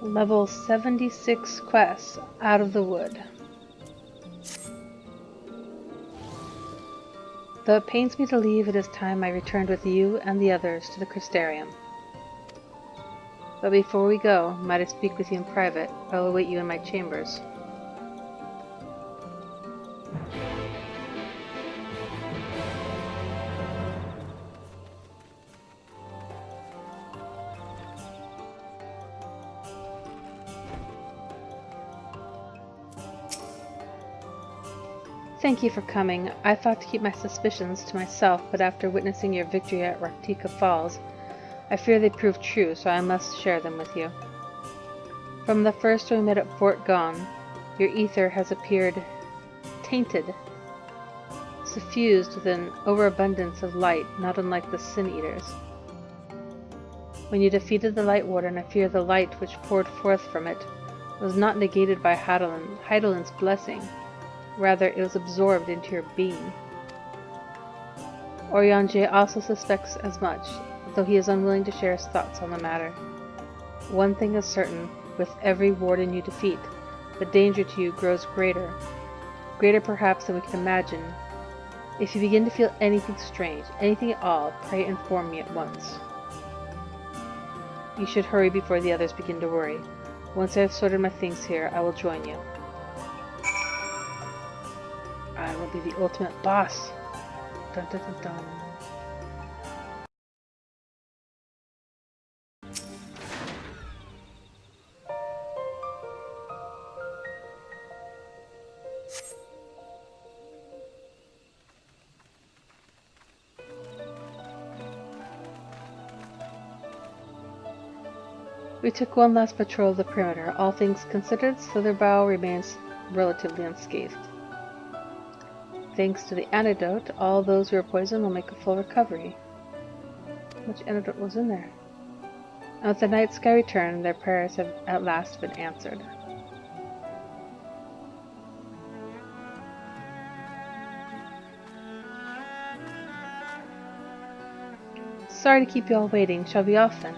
Level 76 quest, Out of the Wood. Though it pains me to leave, it is time I returned with you and the others to the Crystarium. But before we go, might I speak with you in private? I will await you in my chambers. Thank you for coming. I thought to keep my suspicions to myself, but after witnessing your victory at Raktika Falls, I fear they proved true, so I must share them with you. From the first we met at Fort Gone, your ether has appeared tainted, suffused with an overabundance of light, not unlike the Sin Eaters. When you defeated the Light Warden, I fear the light which poured forth from it was not negated by Heidelin's blessing. Rather, it was absorbed into your being. Oriange also suspects as much, though he is unwilling to share his thoughts on the matter. One thing is certain, with every warden you defeat, the danger to you grows greater. Greater perhaps than we can imagine. If you begin to feel anything strange, anything at all, pray inform me at once. You should hurry before the others begin to worry. Once I have sorted my things here, I will join you. I will be the ultimate boss. Dun, dun, dun, dun. We took one last patrol of the perimeter. All things considered, Slitherbow remains relatively unscathed. Thanks to the antidote, all those who are poisoned will make a full recovery. How much antidote was in there? And with the night sky returned, their prayers have at last been answered. Sorry to keep you all waiting. Shall we off then?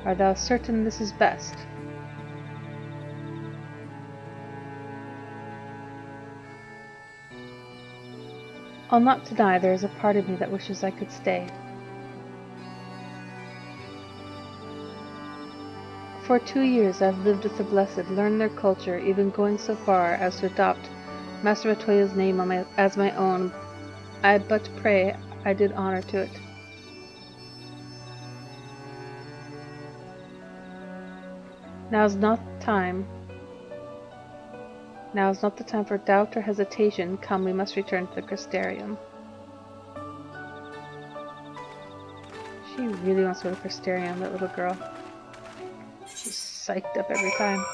Art thou certain this is best? I'll not deny there is a part of me that wishes I could stay. For 2 years I've lived with the Blessed, learned their culture, even going so far as to adopt Master Matoya's name as my own. I but pray I did honor to it. Now's not the time for doubt or hesitation. Come, we must return to the Crystarium. She really wants to go to the Crystarium, that little girl. She's psyched up every time.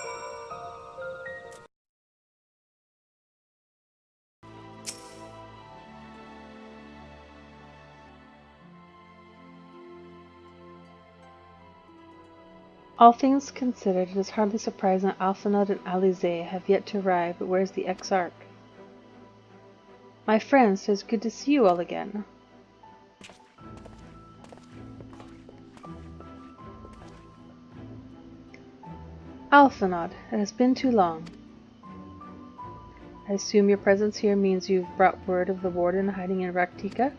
All things considered, it is hardly surprising that Alphinaud and Alize have yet to arrive, but where's the Exarch? My friends, it is good to see you all again. Alphinaud, it has been too long. I assume your presence here means you've brought word of the warden hiding in Raktika?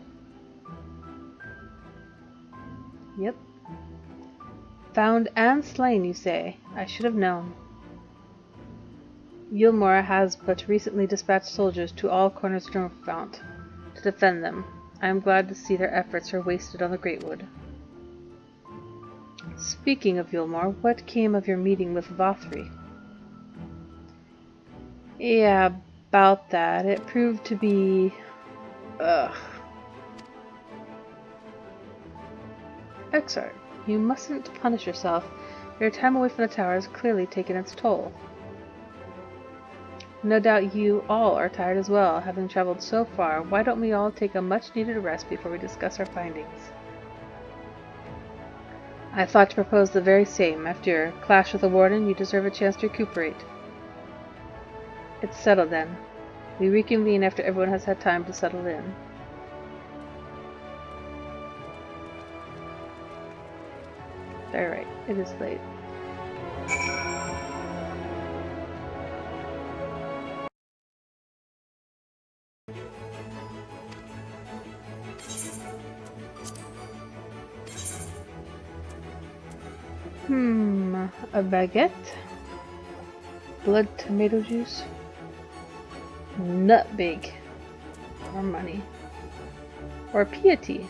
Yep. Found and slain, you say? I should have known. Yulmora has but recently dispatched soldiers to all corners of Stormfront to defend them. I am glad to see their efforts are wasted on the Greatwood. Speaking of Yulmor, what came of your meeting with Vothri? Yeah, about that. It proved to be... Exarch, you mustn't punish yourself. Your time away from the tower has clearly taken its toll. No doubt you all are tired as well, having traveled so far. Why don't we all take a much-needed rest before we discuss our findings? I thought to propose the very same. After your clash with the warden, you deserve a chance to recuperate. It's settled then. We reconvene after everyone has had time to settle in. Very right. It is late. A baguette, blood tomato juice, nut big, or money, or piety.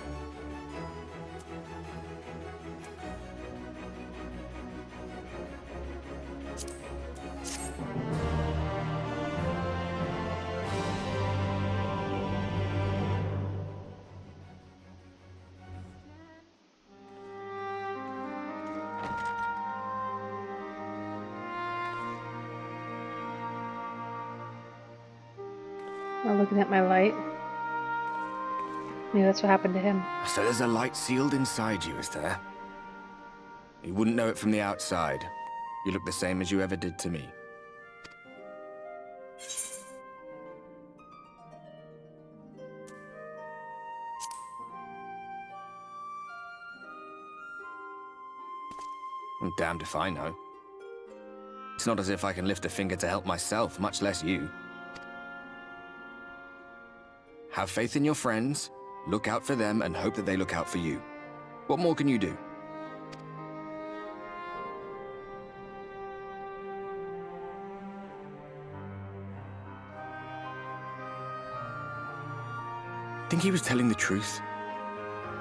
I'm looking at my light. Maybe that's what happened to him. So there's a light sealed inside you, is there? You wouldn't know it from the outside. You look the same as you ever did to me. I'm damned if I know. It's not as if I can lift a finger to help myself, much less you. Have faith in your friends, look out for them, and hope that they look out for you. What more can you do? Think he was telling the truth?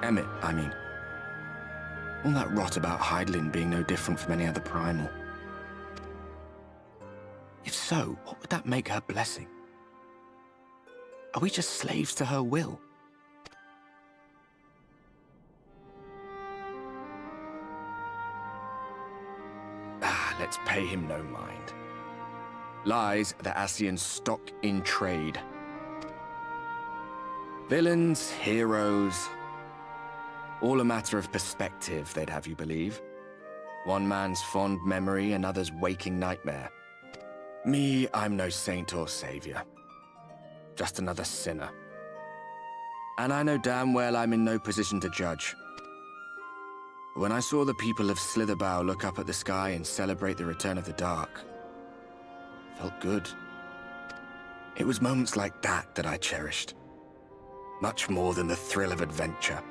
Emmett, I mean. All that rot about Heidelin being no different from any other primal. If so, what would that make her blessing? Are we just slaves to her will? Let's pay him no mind. Lies the Ascians stock in trade. Villains, heroes, all a matter of perspective, they'd have you believe. One man's fond memory, another's waking nightmare. Me, I'm no saint or savior. Just another sinner. And I know damn well I'm in no position to judge. When I saw the people of Slitherbow look up at the sky and celebrate the return of the dark, felt good. It was moments like that that I cherished. Much more than the thrill of adventure.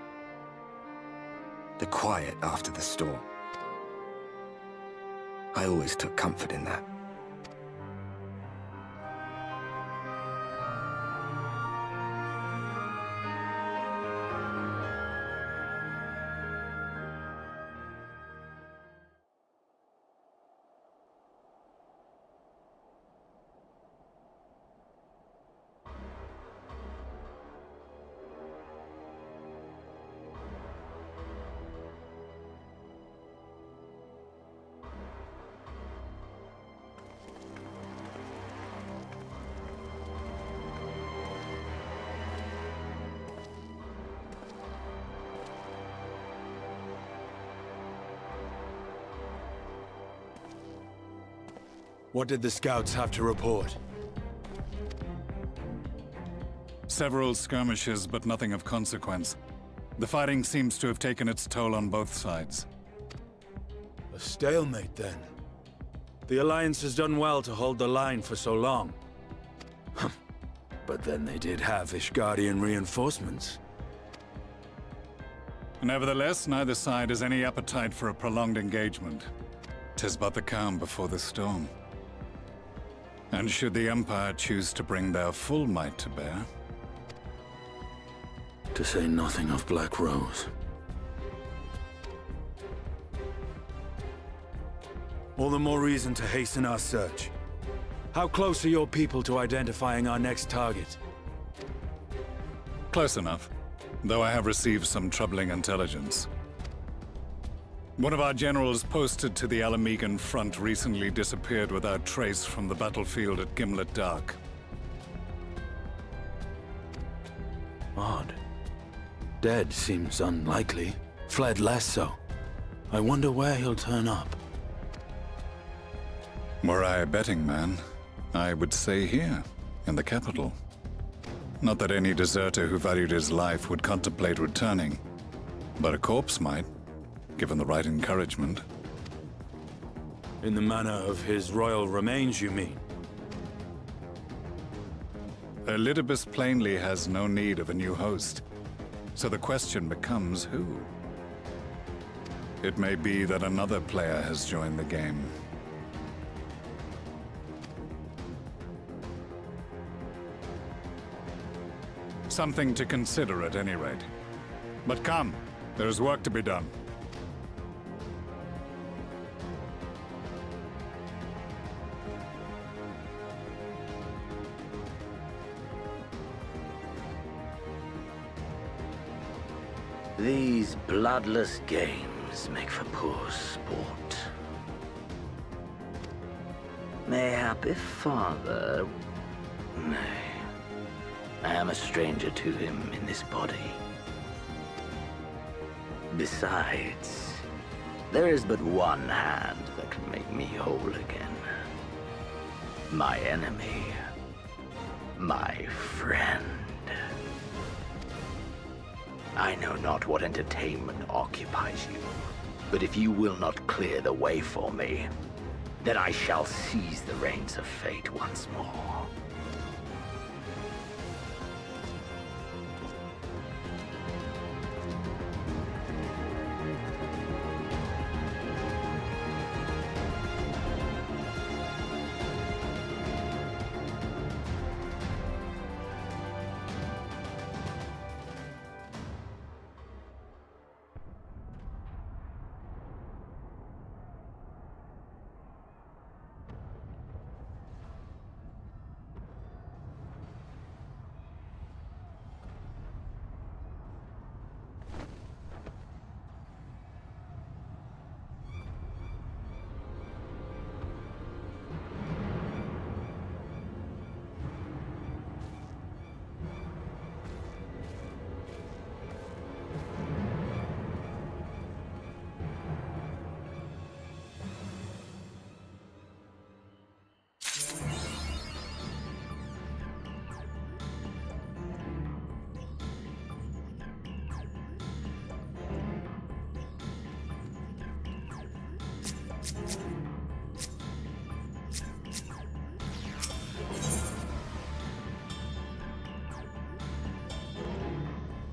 The quiet after the storm. I always took comfort in that. What did the scouts have to report? Several skirmishes, but nothing of consequence. The fighting seems to have taken its toll on both sides. A stalemate, then. The Alliance has done well to hold the line for so long. But then they did have Ishgardian reinforcements. Nevertheless, neither side has any appetite for a prolonged engagement. 'Tis but the calm before the storm. And should the Empire choose to bring their full might to bear? To say nothing of Black Rose. All the more reason to hasten our search. How close are your people to identifying our next target? Close enough, though I have received some troubling intelligence. One of our generals posted to the Alamegan front recently disappeared without trace from the battlefield at Gimlet Dark. Odd. Dead seems unlikely. Fled less so. I wonder where he'll turn up. Were I a betting man, I would say here, in the capital. Not that any deserter who valued his life would contemplate returning, but a corpse might, given the right encouragement. In the manner of his royal remains, you mean? Elidibus plainly has no need of a new host, so the question becomes who? It may be that another player has joined the game. Something to consider at any rate. But come, there is work to be done. These bloodless games make for poor sport. Mayhap if father... Nay. I am a stranger to him in this body. Besides, there is but one hand that can make me whole again. My enemy. My friend. I know not what entertainment occupies you, but if you will not clear the way for me, then I shall seize the reins of fate once more.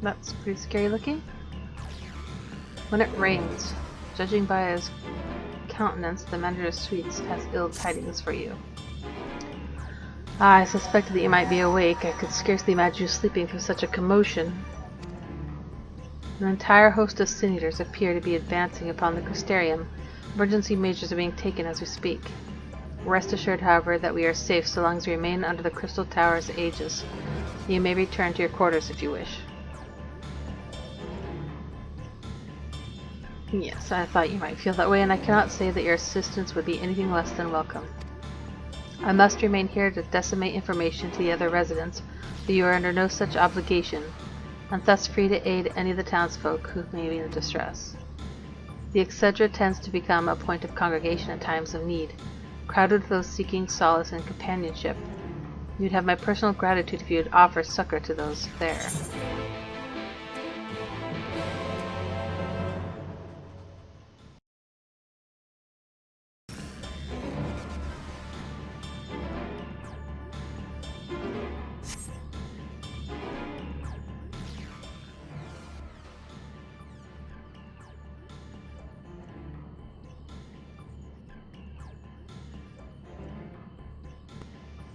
That's pretty scary looking. When it rains, judging by his countenance, the manager of suites has ill tidings for you. I suspected that you might be awake. I could scarcely imagine you sleeping through such a commotion. An entire host of sin eaters appear to be advancing upon the Crystarium. Emergency measures are being taken as we speak. Rest assured, however, that we are safe so long as we remain under the Crystal Tower's aegis. You may return to your quarters if you wish. Yes, I thought you might feel that way, and I cannot say that your assistance would be anything less than welcome. I must remain here to disseminate information to the other residents, but you are under no such obligation, and thus free to aid any of the townsfolk who may be in distress. The Excedra tends to become a point of congregation in times of need, crowded with those seeking solace and companionship. You'd have my personal gratitude if you would offer succor to those there.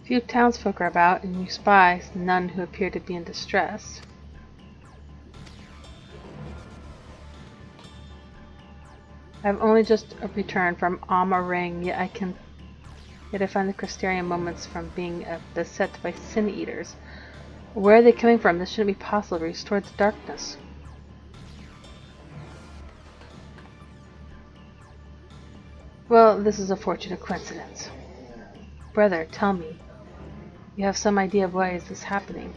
Few townsfolk are about, and you spy none who appear to be in distress. I have only just returned from Ring, yet I find the Crystarium moments from being beset by sin eaters. Where are they coming from? This shouldn't be possible to restore the darkness. Well, this is a fortunate coincidence. Brother, tell me. You have some idea of why is this happening?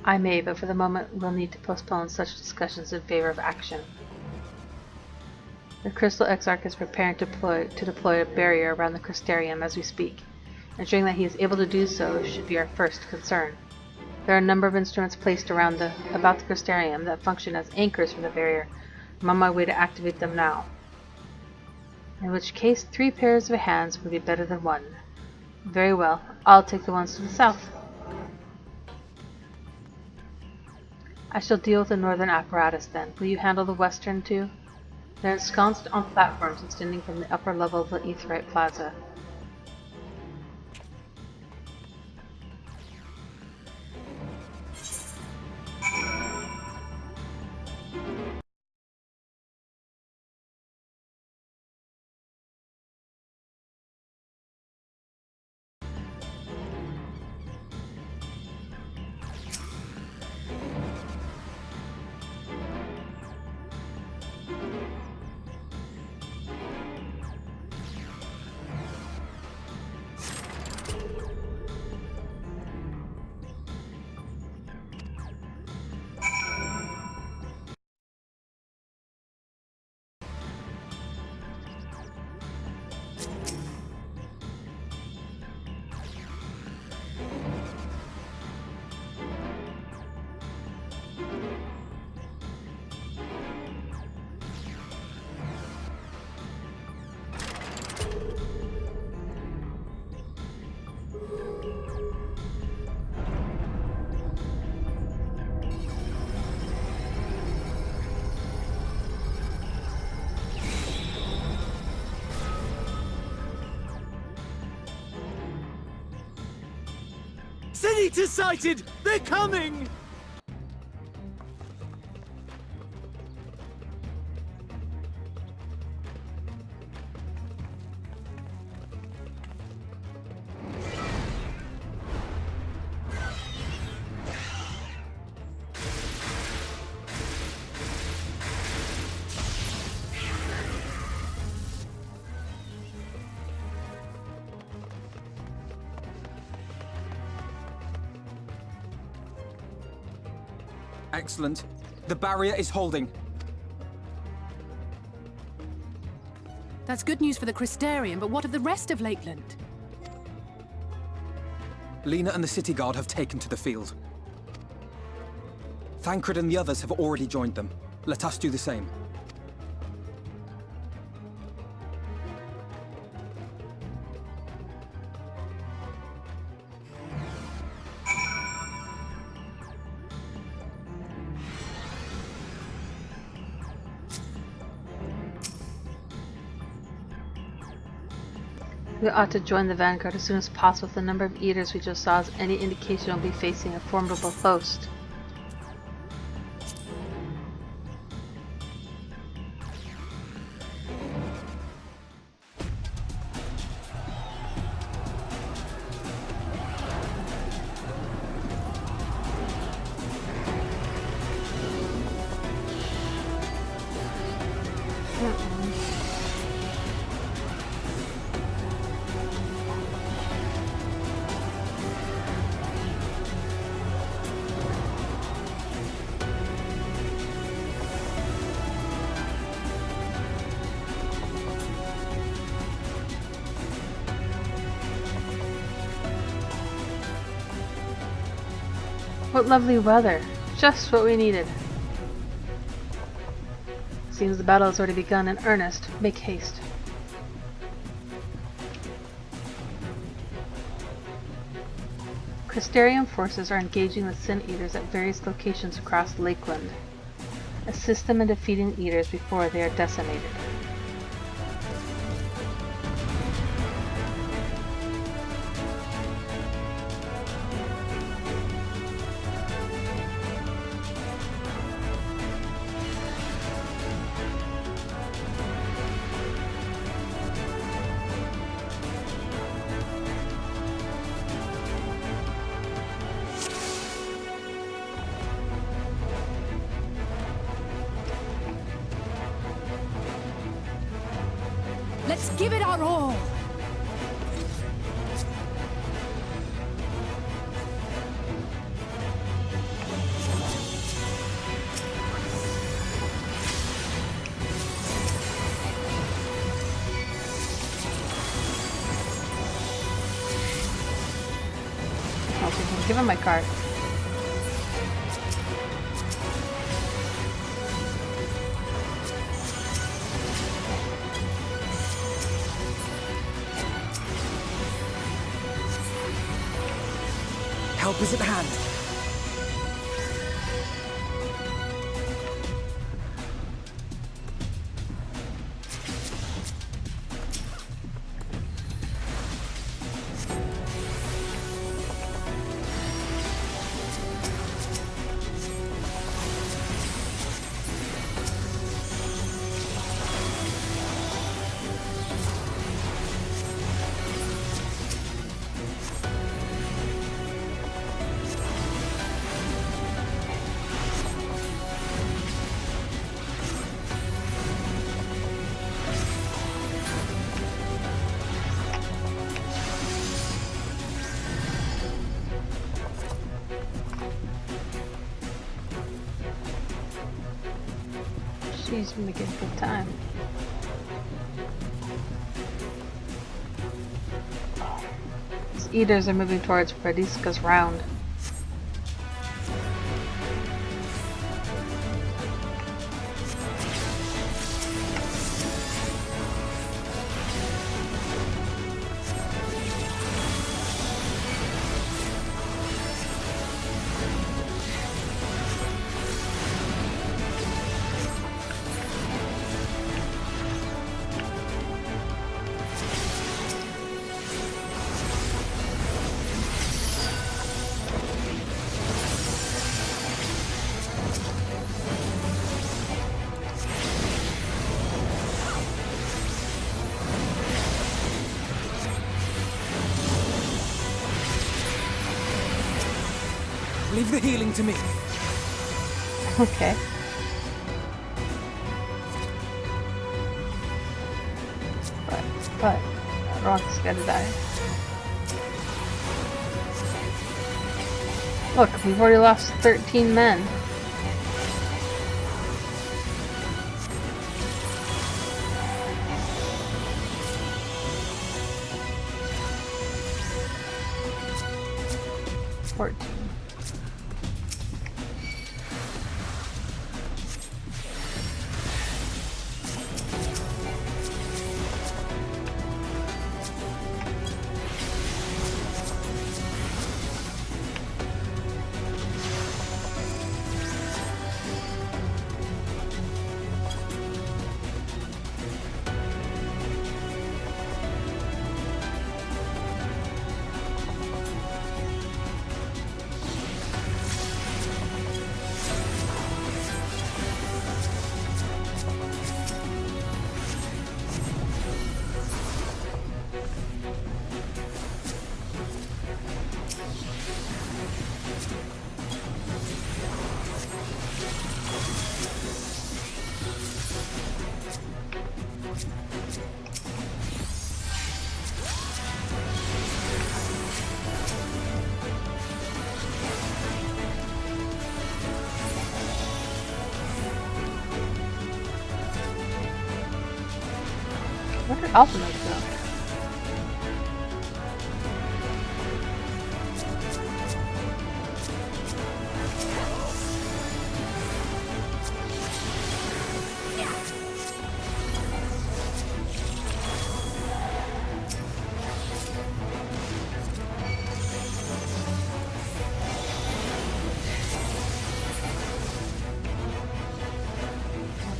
I may, but for the moment we'll need to postpone such discussions in favor of action. The Crystal Exarch is preparing to deploy a barrier around the Crystarium as we speak. Ensuring that he is able to do so should be our first concern. There are a number of instruments placed about the Crystarium that function as anchors for the barrier. I'm on my way to activate them now. In which case, 3 pairs of hands would be better than 1. Very well, I'll take the ones to the south. I shall deal with the northern apparatus then. Will you handle the western too? They're ensconced on platforms extending from the upper level of the Aetheryte Plaza. Sin-Eater sighted! They're coming! Excellent. The barrier is holding. That's good news for the Crystarium, but what of the rest of Lakeland? Lena and the City Guard have taken to the field. Thancred and the others have already joined them. Let us do the same. We ought to join the vanguard as soon as possible. The number of eaters we just saw is any indication we'll be facing a formidable host. What lovely weather! Just what we needed. Seems the battle has already begun in earnest. Make haste. Crystarium forces are engaging the Sin Eaters at various locations across Lakeland. Assist them in defeating Eaters before they are decimated. Let's give it our all! Okay, give him my card. Help is at hand. Jeez, we're making good time. These eaters are moving towards Frediska's round. Leave the healing to me. Okay. But, I don't want this guy to die. Look, we've already lost 13 men. Where did Alpha Mode go?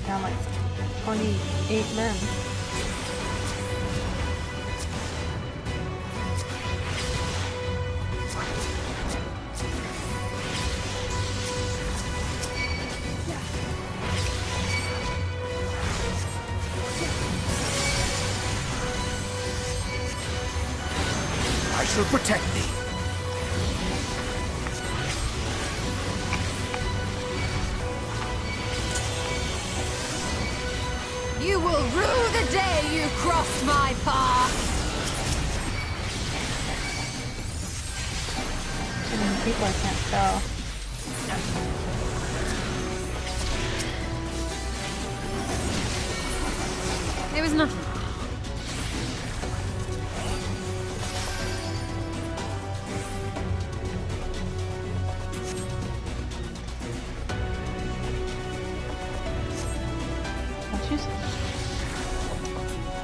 Down like 28 men. I shall protect thee. You will rue the day you crossed my path. Too many people, I can't tell. There was nothing.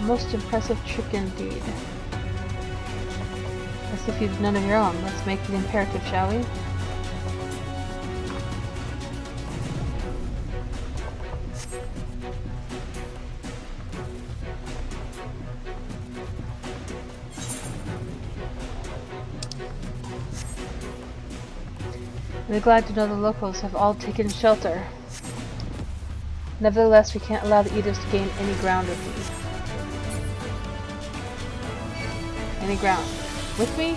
Most impressive trick indeed. As if you've none of your own. Let's make the imperative, shall we? We're glad to know the locals have all taken shelter. Nevertheless, we can't allow the Eaters to gain any ground with me. Any ground. With me?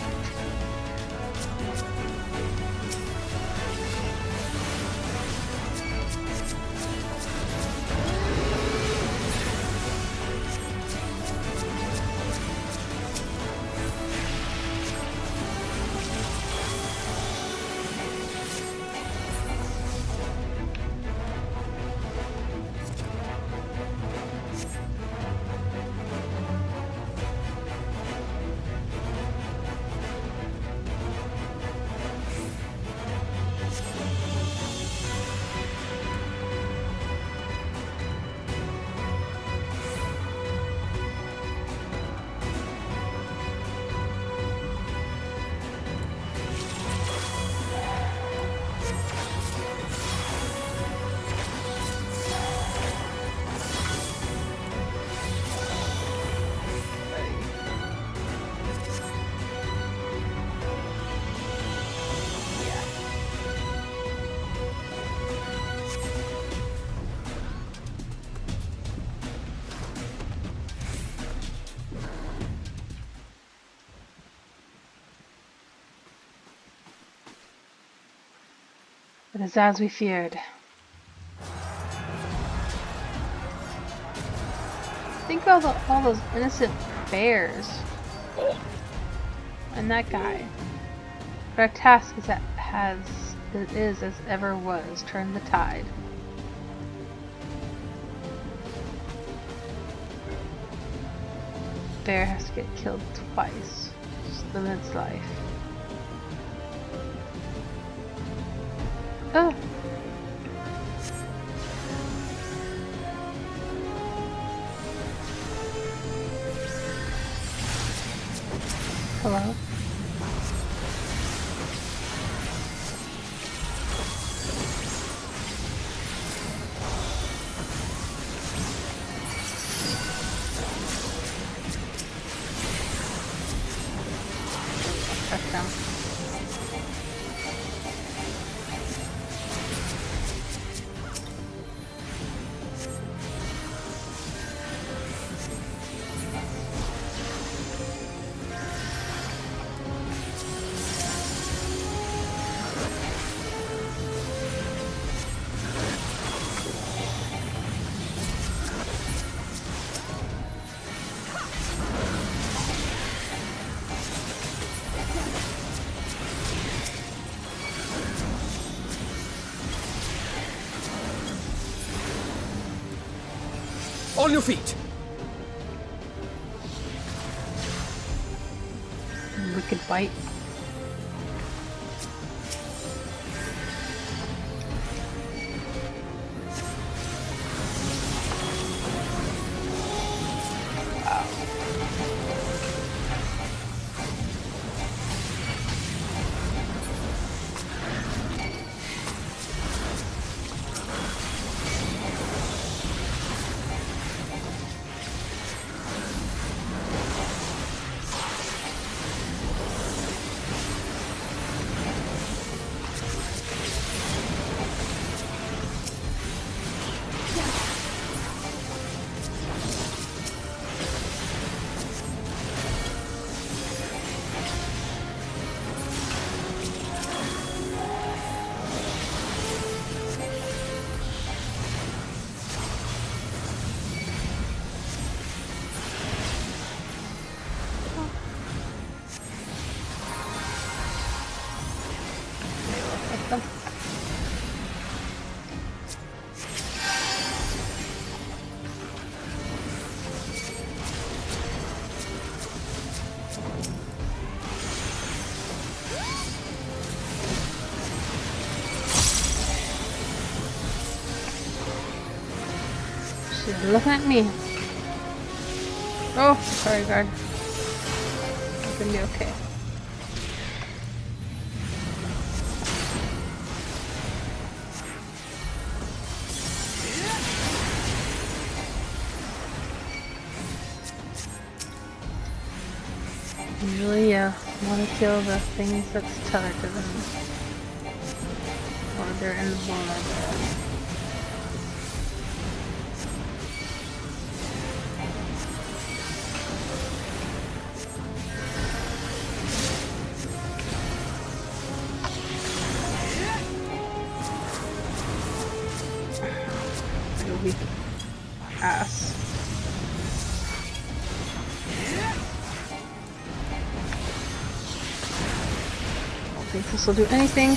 It is as we feared. Think of all those innocent bears. And that guy. But our task is as ever was, turn the tide. Bear has to get killed twice. Just limit its life. Oh! Hello? Touchdown. On your feet! Wicked bite. She's looking at me. Oh, sorry, guard. It's gonna be okay. Usually, yeah, want to kill the things that's tethered to them. Or they're invulnerable. Weak ass. Don't think this will do anything.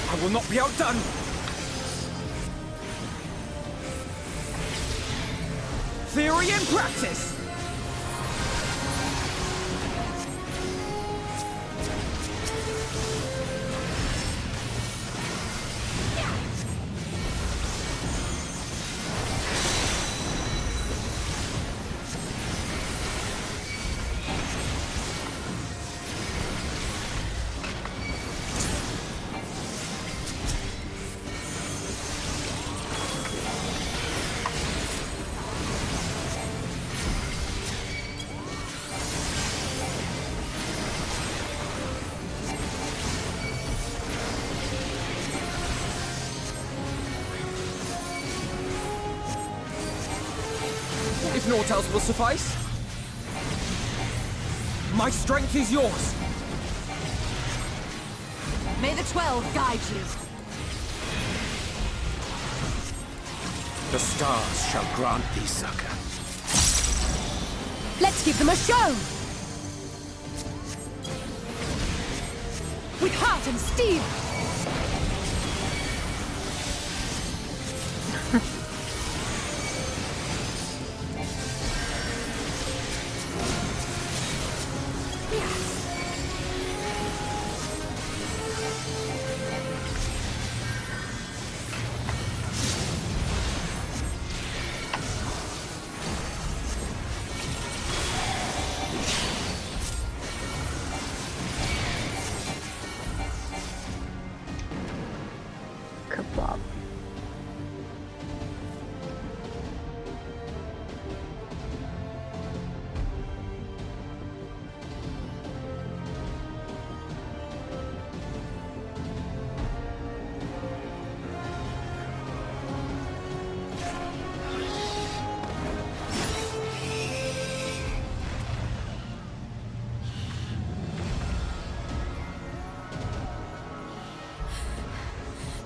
I will not be outdone! Theory and practice! What else will suffice? My strength is yours. May the 12 guide you. The stars shall grant thee succor. Let's give them a show! With heart and steel! Kablop.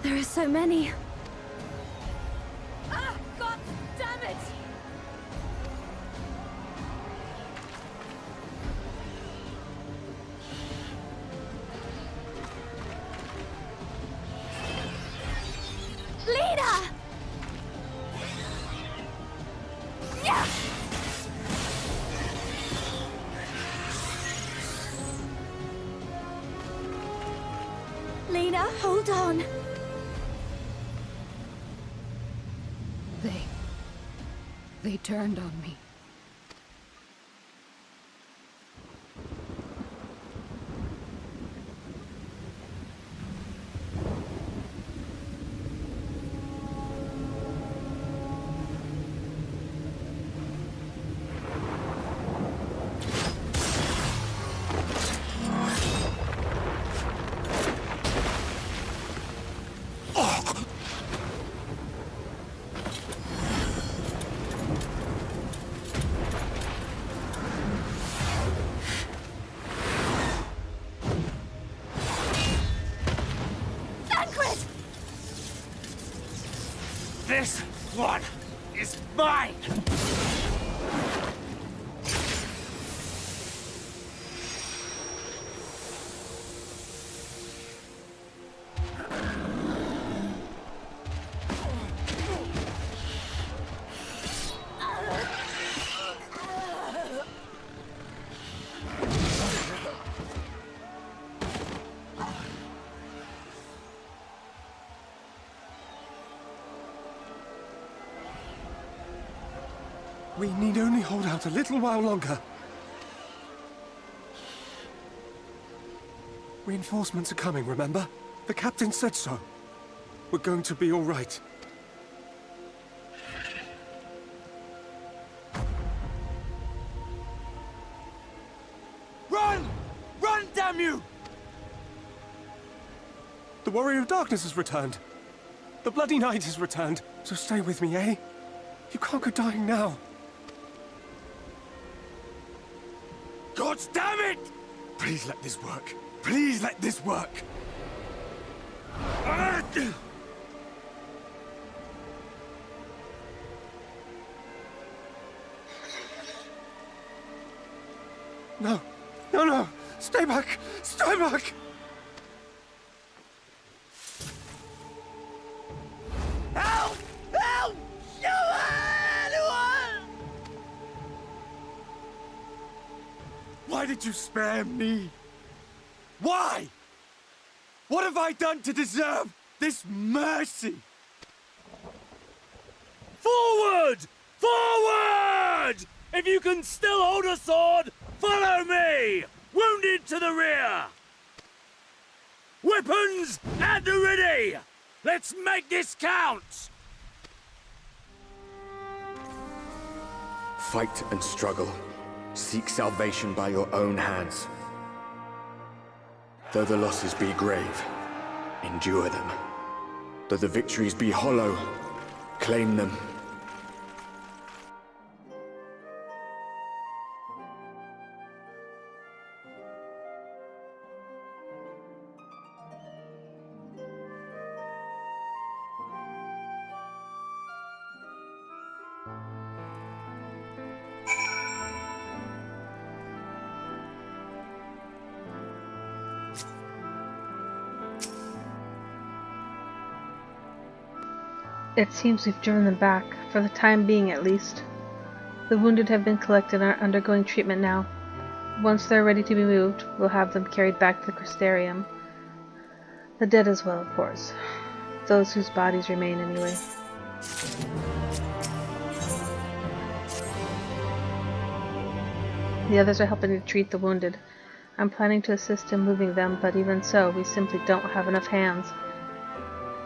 There are so many. Ah, God damn it! Leader! Yeah! Lena, hold on. They turned on me. This one is mine! We need only hold out a little while longer. Reinforcements are coming, remember? The captain said so. We're going to be all right. Run! Run, damn you! The Warrior of Darkness has returned. The Bloody Knight has returned. So stay with me, eh? You can't go dying now. God damn it! Please let this work. Please let this work. No. No, no. Stay back. Stay back. Help! Help! Anyone! Why did you spare me? Why? What have I done to deserve this mercy? Forward! Forward! If you can still hold a sword, follow me! Wounded to the rear! Weapons at the ready! Let's make this count! Fight and struggle. Seek salvation by your own hands. Though the losses be grave, endure them. Though the victories be hollow, claim them. It seems we've driven them back, for the time being at least. The wounded have been collected and are undergoing treatment now. Once they're ready to be moved, we'll have them carried back to the Crystarium. The dead as well, of course. Those whose bodies remain anyway. The others are helping to treat the wounded. I'm planning to assist in moving them, but even so, we simply don't have enough hands.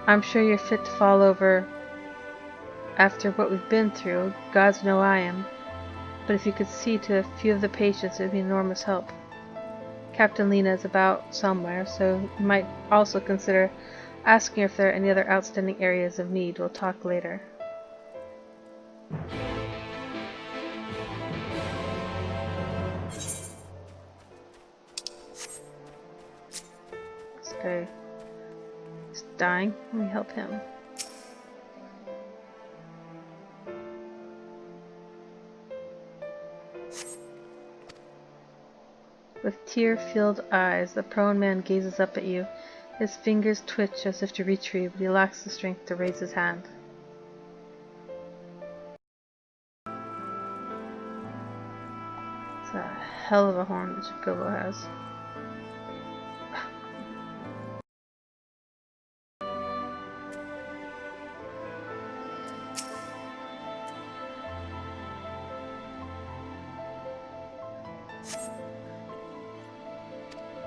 I'm sure you're fit to fall over after what we've been through. Gods know I am. But if you could see to a few of the patients, it would be an enormous help. Captain Lena is about somewhere, so you might also consider asking her if there are any other outstanding areas of need. We'll talk later. This guy is dying. Let me help him. With tear-filled eyes, the prone man gazes up at you. His fingers twitch as if to retrieve, but he lacks the strength to raise his hand. It's a hell of a horn that Jacobo has.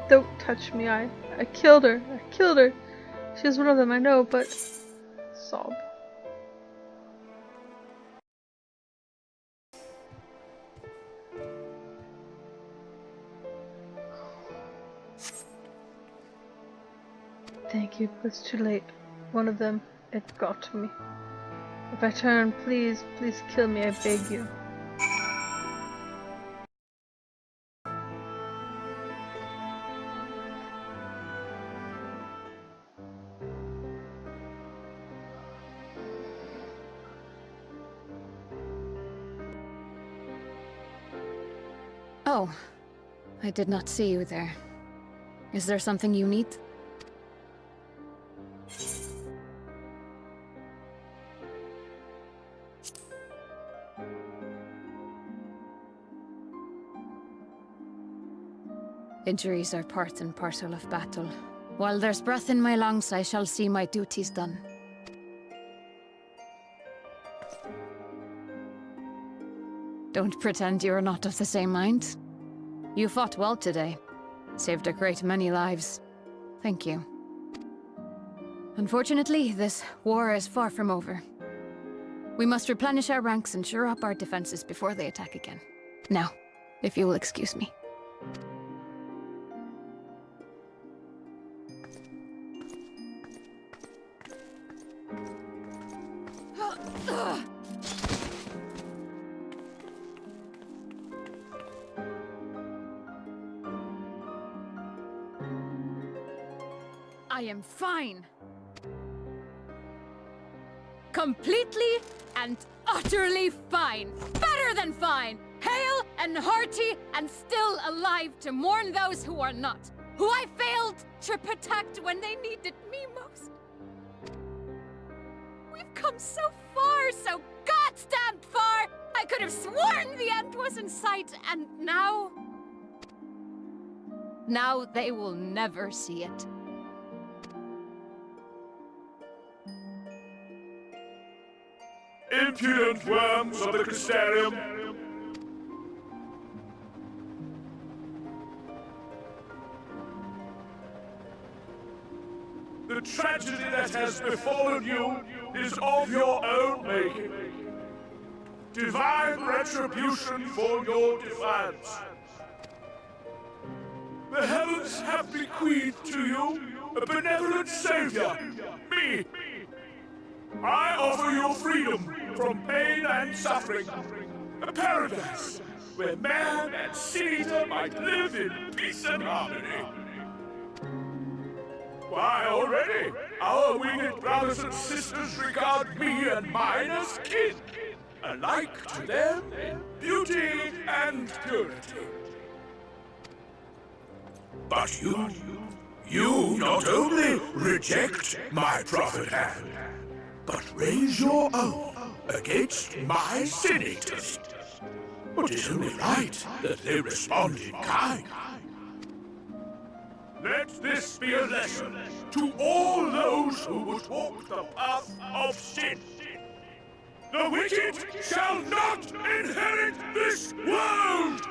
Don't touch me, I killed her. I killed her. She was one of them, I know, but... Sob. Thank you, but it's too late. One of them, it got to me. If I turn, please, please kill me, I beg you. Oh, I did not see you there. Is there something you need? Injuries are part and parcel of battle. While there's breath in my lungs, I shall see my duties done. Don't pretend you're not of the same mind. You fought well today. Saved a great many lives. Thank you. Unfortunately, this war is far from over. We must replenish our ranks and shore up our defenses before they attack again. Now, if you will excuse me. I am fine. Completely and utterly fine. Better than fine. Hale and hearty and still alive to mourn those who are not. Who I failed to protect when they needed me most. We've come so far, so goddamn far! I could have sworn the end was in sight, and now... Now they will never see it. Impudent worms of the Crystarium! The tragedy that has befallen you is of your own making. Divine retribution for your defiance. The heavens have bequeathed to you a benevolent savior, me. I offer you freedom from pain and suffering. A paradise where man and sin-eater might live in peace and harmony. Why, already, our winged brothers and sisters regard me and mine as kin, alike to them in beauty and purity. But you not only reject my prophet hand, but raise your own against my senators. But it's only right that they respond in kind. Let this be a lesson to all those who would walk the path of sin. The wicked shall not inherit this world!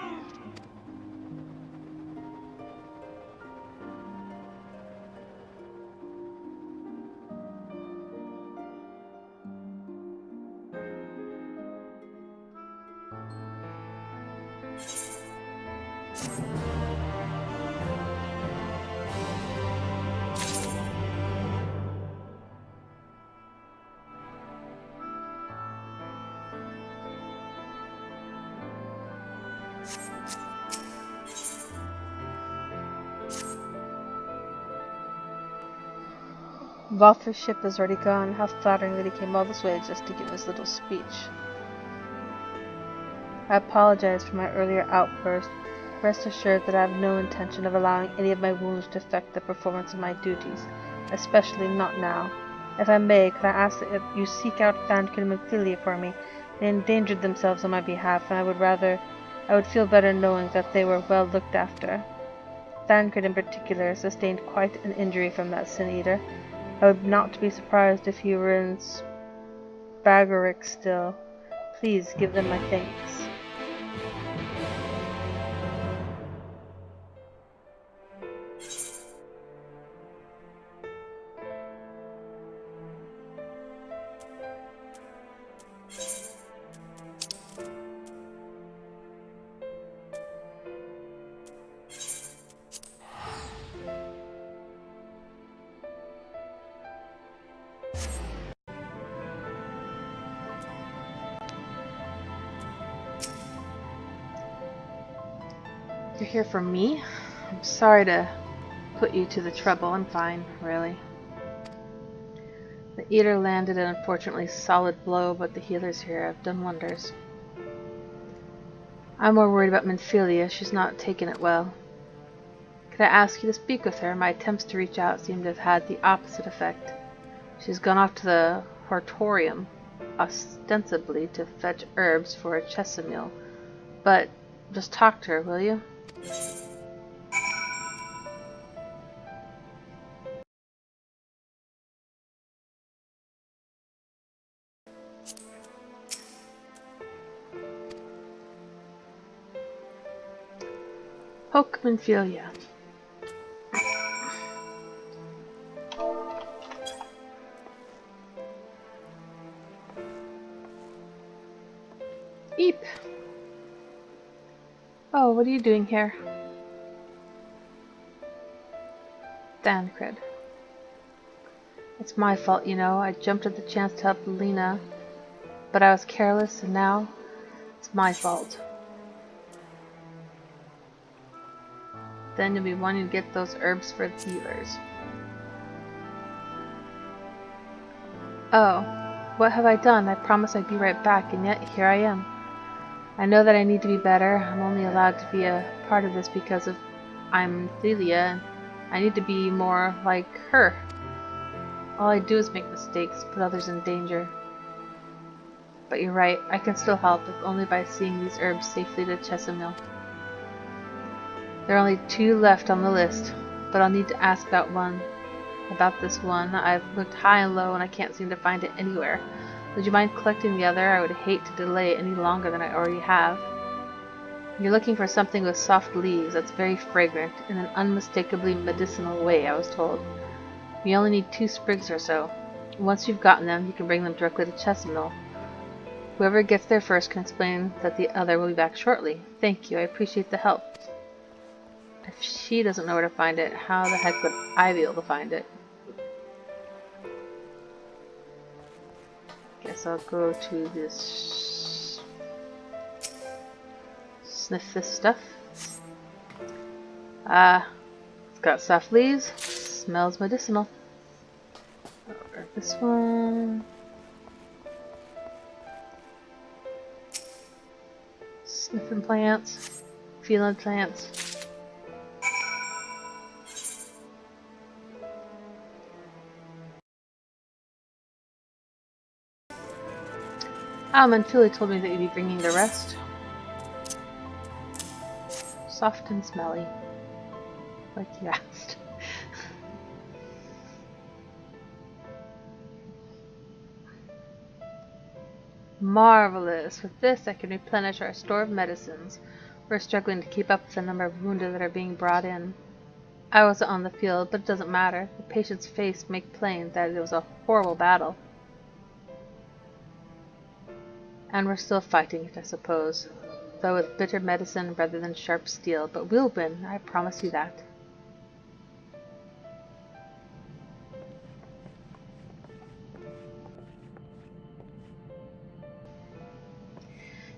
Valther's ship is already gone. How flattering that he came all this way just to give his little speech. I apologize for my earlier outburst. Rest assured that I have no intention of allowing any of my wounds to affect the performance of my duties, especially not now. If I may, could I ask that you seek out Thancred and Ophelia for me? They endangered themselves on my behalf, and I would feel better knowing that they were well looked after. Thancred in particular sustained quite an injury from that sin-eater. I would not be surprised if he were in Spagoric still. Please give them my thanks. You're here for me? I'm sorry to put you to the trouble. I'm fine, really. The eater landed an unfortunately solid blow, but the healers here have done wonders. I'm more worried about Minfilia. She's not taken it well. Could I ask you to speak with her? My attempts to reach out seem to have had the opposite effect. She's gone off to the Hortorium, ostensibly to fetch herbs for a Chesamil. But just talk to her, will you? Poke Minfilia. Eep! Oh, what are you doing here? Thancred. It's my fault, you know. I jumped at the chance to help Lena, but I was careless, and now it's my fault. Then you'll be wanting to get those herbs for the healers. Oh, what have I done? I promised I'd be right back, and yet here I am. I know that I need to be better. I'm only allowed to be a part of this because I'm Thelia, and I need to be more like her. All I do is make mistakes, put others in danger. But you're right, I can still help, if only by seeing these herbs safely to Chesamil. There are only 2 left on the list, but I'll need to ask about this one. I've looked high and low and I can't seem to find it anywhere. Would you mind collecting the other? I would hate to delay it any longer than I already have. You're looking for something with soft leaves that's very fragrant, in an unmistakably medicinal way, I was told. We only need 2 sprigs or so. Once you've gotten them, you can bring them directly to Chesamil. Whoever gets there first can explain that the other will be back shortly. Thank you, I appreciate the help. If she doesn't know where to find it, how the heck would I be able to find it? Guess I'll go to this... sniff this stuff. It's got soft leaves. Smells medicinal. Over this one. Sniffing plants. Feeling plants. Until he told me that you'd be bringing the rest. Soft and smelly. Like you asked. Marvelous! With this, I can replenish our store of medicines. We're struggling to keep up with the number of wounded that are being brought in. I wasn't on the field, but it doesn't matter. The patient's face make plain that it was a horrible battle. And we're still fighting it, I suppose. Though with bitter medicine rather than sharp steel. But we'll win, I promise you that.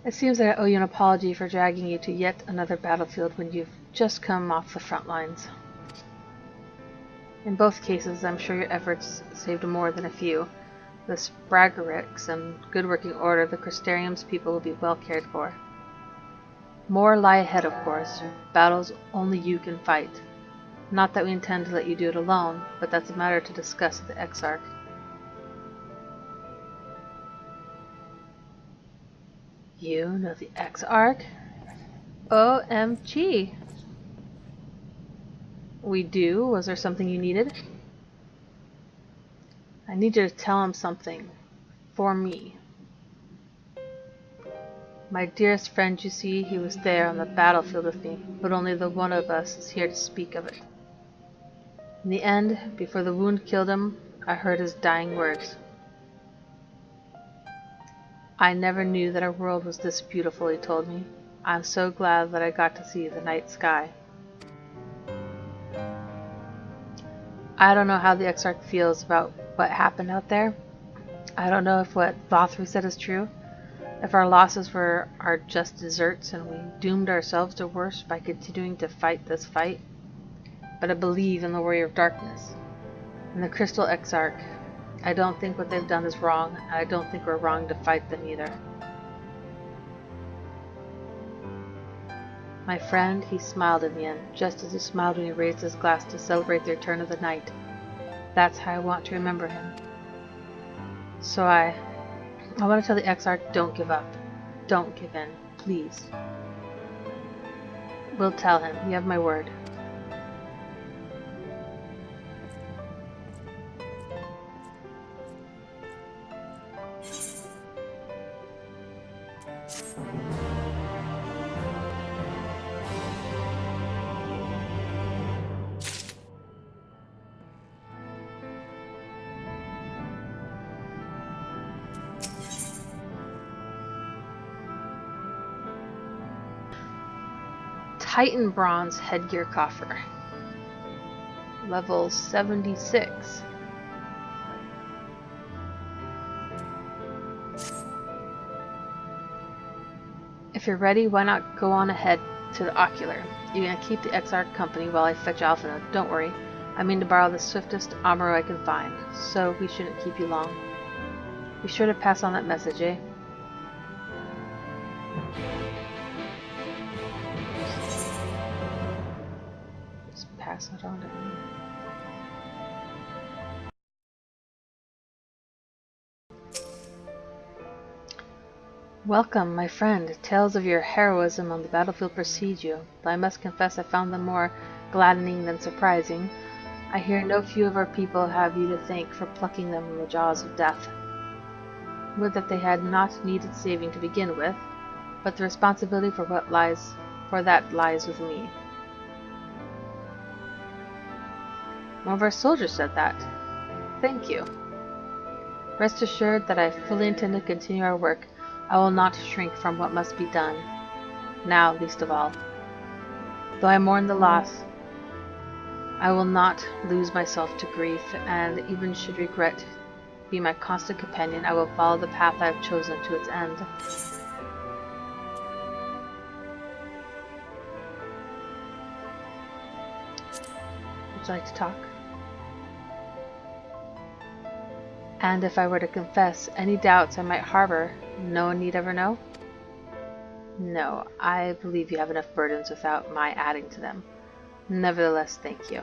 It seems that I owe you an apology for dragging you to yet another battlefield when you've just come off the front lines. In both cases, I'm sure your efforts saved more than a few. The Spraggerics and good working order of the Crystarium's people will be well cared for. More lie ahead, of course, battles only you can fight. Not that we intend to let you do it alone, but that's a matter to discuss with the Exarch. You know the Exarch? OMG! We do? Was there something you needed? I need you to tell him something. For me. My dearest friend, you see, he was there on the battlefield with me, but only the one of us is here to speak of it. In the end, before the wound killed him, I heard his dying words. I never knew that our world was this beautiful, he told me. I'm so glad that I got to see the night sky. I don't know how the Exarch feels about what happened out there. I don't know if what Vothru said is true. If our losses were our just deserts and we doomed ourselves to worse by continuing to fight this fight. But I believe in the Warrior of Darkness. And the Crystal Exarch. I don't think what they've done is wrong, and I don't think we're wrong to fight them either. My friend, he smiled at me, and just as he smiled when he raised his glass to celebrate the return of the night. That's how I want to remember him. So I want to tell the Exarch, don't give up. Don't give in, please. We'll tell him, you have my word. Titan Bronze Headgear Coffer. Level 76. If you're ready, why not go on ahead to the Ocular? You're gonna keep the Exarch company while I fetch Alphinaud. Don't worry. I mean to borrow the swiftest armor I can find, so we shouldn't keep you long. Be sure to pass on that message, eh? Pass it on to me. Welcome, my friend. Tales of your heroism on the battlefield precede you, though I must confess I found them more gladdening than surprising. I hear no few of our people have you to thank for plucking them from the jaws of death. Would that they had not needed saving to begin with, but the responsibility for that lies with me. One of our soldiers said that. Thank you. Rest assured that I fully intend to continue our work. I will not shrink from what must be done. Now, least of all. Though I mourn the loss, I will not lose myself to grief, and even should regret be my constant companion, I will follow the path I have chosen to its end. Would you like to talk? And if I were to confess any doubts I might harbor, no one need ever know? No, I believe you have enough burdens without my adding to them. Nevertheless, thank you.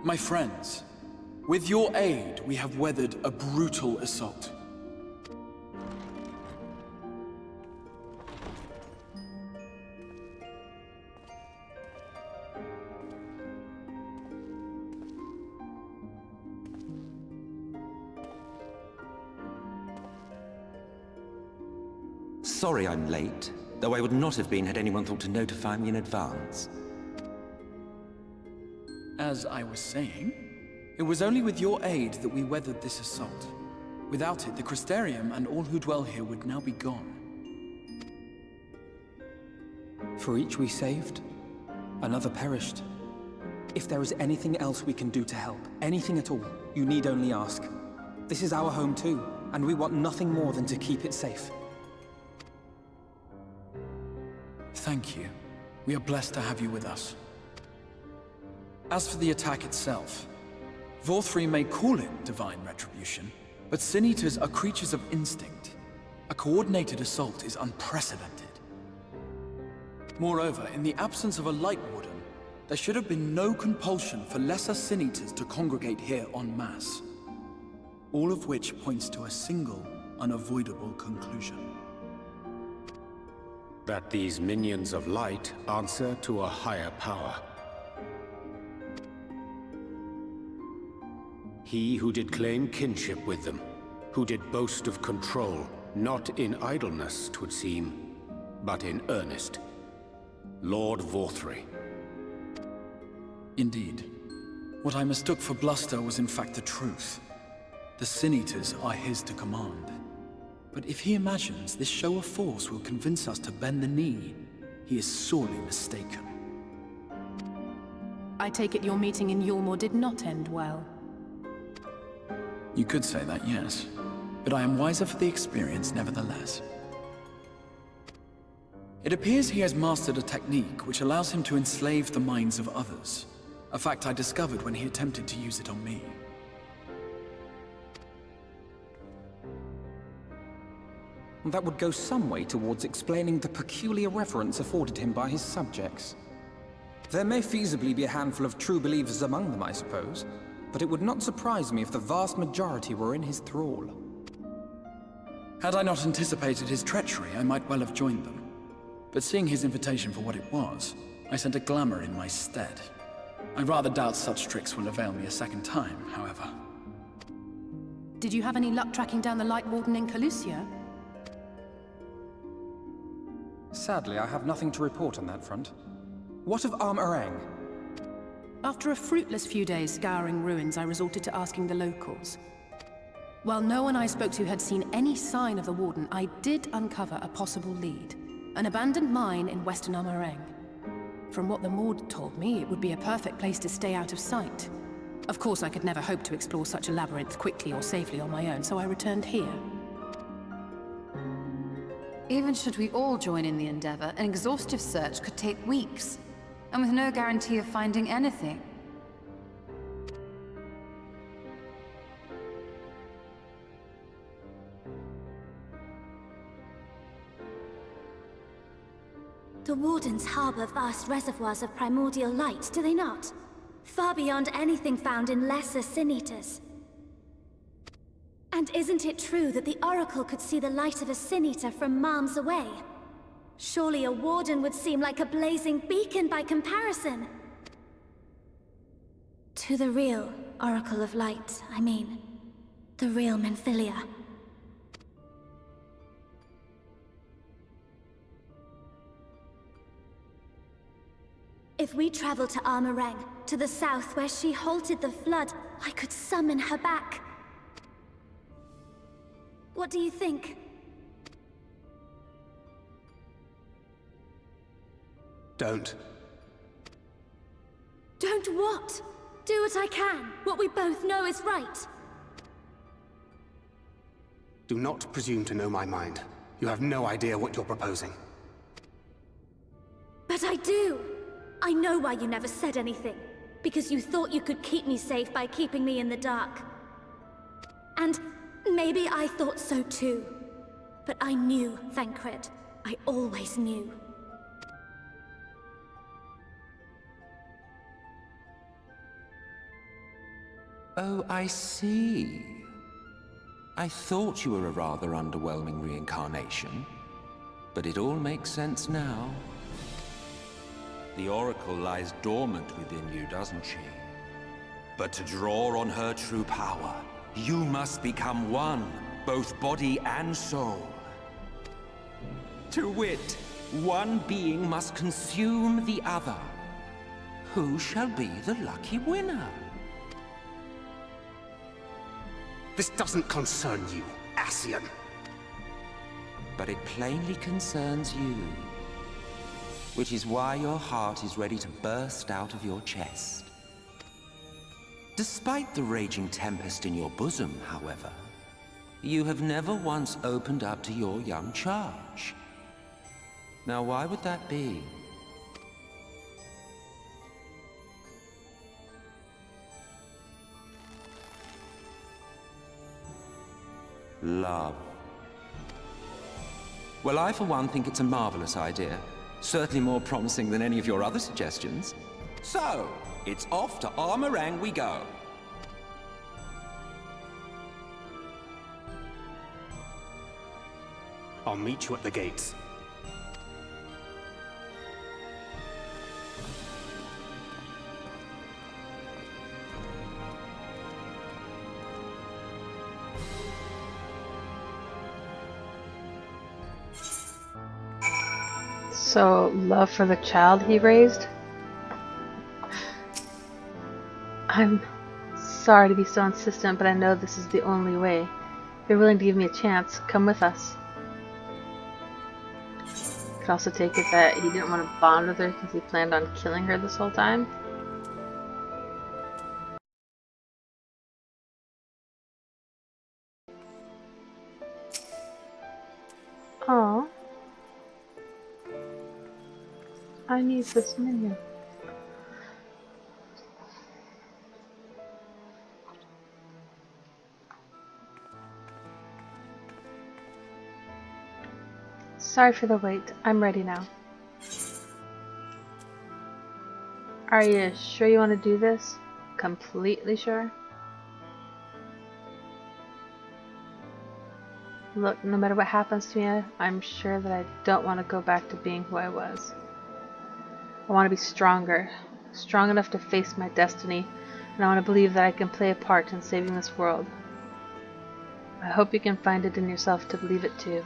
My friends, with your aid, we have weathered a brutal assault. Sorry I'm late, though I would not have been had anyone thought to notify me in advance. As I was saying, it was only with your aid that we weathered this assault. Without it, the Crystarium and all who dwell here would now be gone. For each we saved, another perished. If there is anything else we can do to help, anything at all, you need only ask. This is our home too, and we want nothing more than to keep it safe. Thank you. We are blessed to have you with us. As for the attack itself, Vorthri may call it divine retribution, but Sin Eaters are creatures of instinct. A coordinated assault is unprecedented. Moreover, in the absence of a Light Warden, there should have been no compulsion for lesser Sin Eaters to congregate here en masse. All of which points to a single, unavoidable conclusion. That these minions of light answer to a higher power. He who did claim kinship with them, who did boast of control, not in idleness, 'twould seem, but in earnest. Lord Vorthri. Indeed. What I mistook for bluster was in fact the truth. The Sin Eaters are his to command. But if he imagines this show of force will convince us to bend the knee, he is sorely mistaken. I take it your meeting in Yulmore did not end well. You could say that, yes. But I am wiser for the experience nevertheless. It appears he has mastered a technique which allows him to enslave the minds of others. A fact I discovered when he attempted to use it on me. That would go some way towards explaining the peculiar reverence afforded him by his subjects. There may feasibly be a handful of true believers among them, I suppose, but it would not surprise me if the vast majority were in his thrall. Had I not anticipated his treachery, I might well have joined them. But seeing his invitation for what it was, I sent a glamour in my stead. I rather doubt such tricks will avail me a second time, however. Did you have any luck tracking down the Light Warden in Calusia? Sadly, I have nothing to report on that front. What of Armorang? After a fruitless few days scouring ruins, I resorted to asking the locals. While no one I spoke to had seen any sign of the Warden, I did uncover a possible lead. An abandoned mine in western Armorang. From what the Maud told me, it would be a perfect place to stay out of sight. Of course, I could never hope to explore such a labyrinth quickly or safely on my own, so I returned here. Even should we all join in the endeavor, an exhaustive search could take weeks, and with no guarantee of finding anything. The Wardens harbor vast reservoirs of primordial light, do they not? Far beyond anything found in lesser Sin Eaters. And isn't it true that the Oracle could see the light of a Sin Eater from miles away? Surely a Warden would seem like a blazing beacon by comparison. To the real Oracle of Light, I mean. The real Menphilia. If we travel to Armorang, to the south where she halted the flood, I could summon her back. What do you think? Don't. Don't what? Do what I can. What we both know is right. Do not presume to know my mind. You have no idea what you're proposing. But I do. I know why you never said anything. Because you thought you could keep me safe by keeping me in the dark. And maybe I thought so too. But I knew, Thancred. I always knew. Oh, I see. I thought you were a rather underwhelming reincarnation, but it all makes sense now. The Oracle lies dormant within you, doesn't she? But to draw on her true power, you must become one, both body and soul. To wit, one being must consume the other. Who shall be the lucky winner? This doesn't concern you, Ascian. But it plainly concerns you. Which is why your heart is ready to burst out of your chest. Despite the raging tempest in your bosom, however, you have never once opened up to your young charge. Now, why would that be? Love. Well, I for one think it's a marvelous idea. Certainly more promising than any of your other suggestions. So, it's off to Armorang we go. I'll meet you at the gates. So, love for the child he raised? I'm sorry to be so insistent, but I know this is the only way. If you're willing to give me a chance, come with us. Could also take it that he didn't want to bond with her because he planned on killing her this whole time. Oh, I need this minion. Sorry for the wait. I'm ready now. Are you sure you want to do this? Completely sure? Look, no matter what happens to me, I'm sure that I don't want to go back to being who I was. I want to be stronger. Strong enough to face my destiny, and I want to believe that I can play a part in saving this world. I hope you can find it in yourself to believe it too.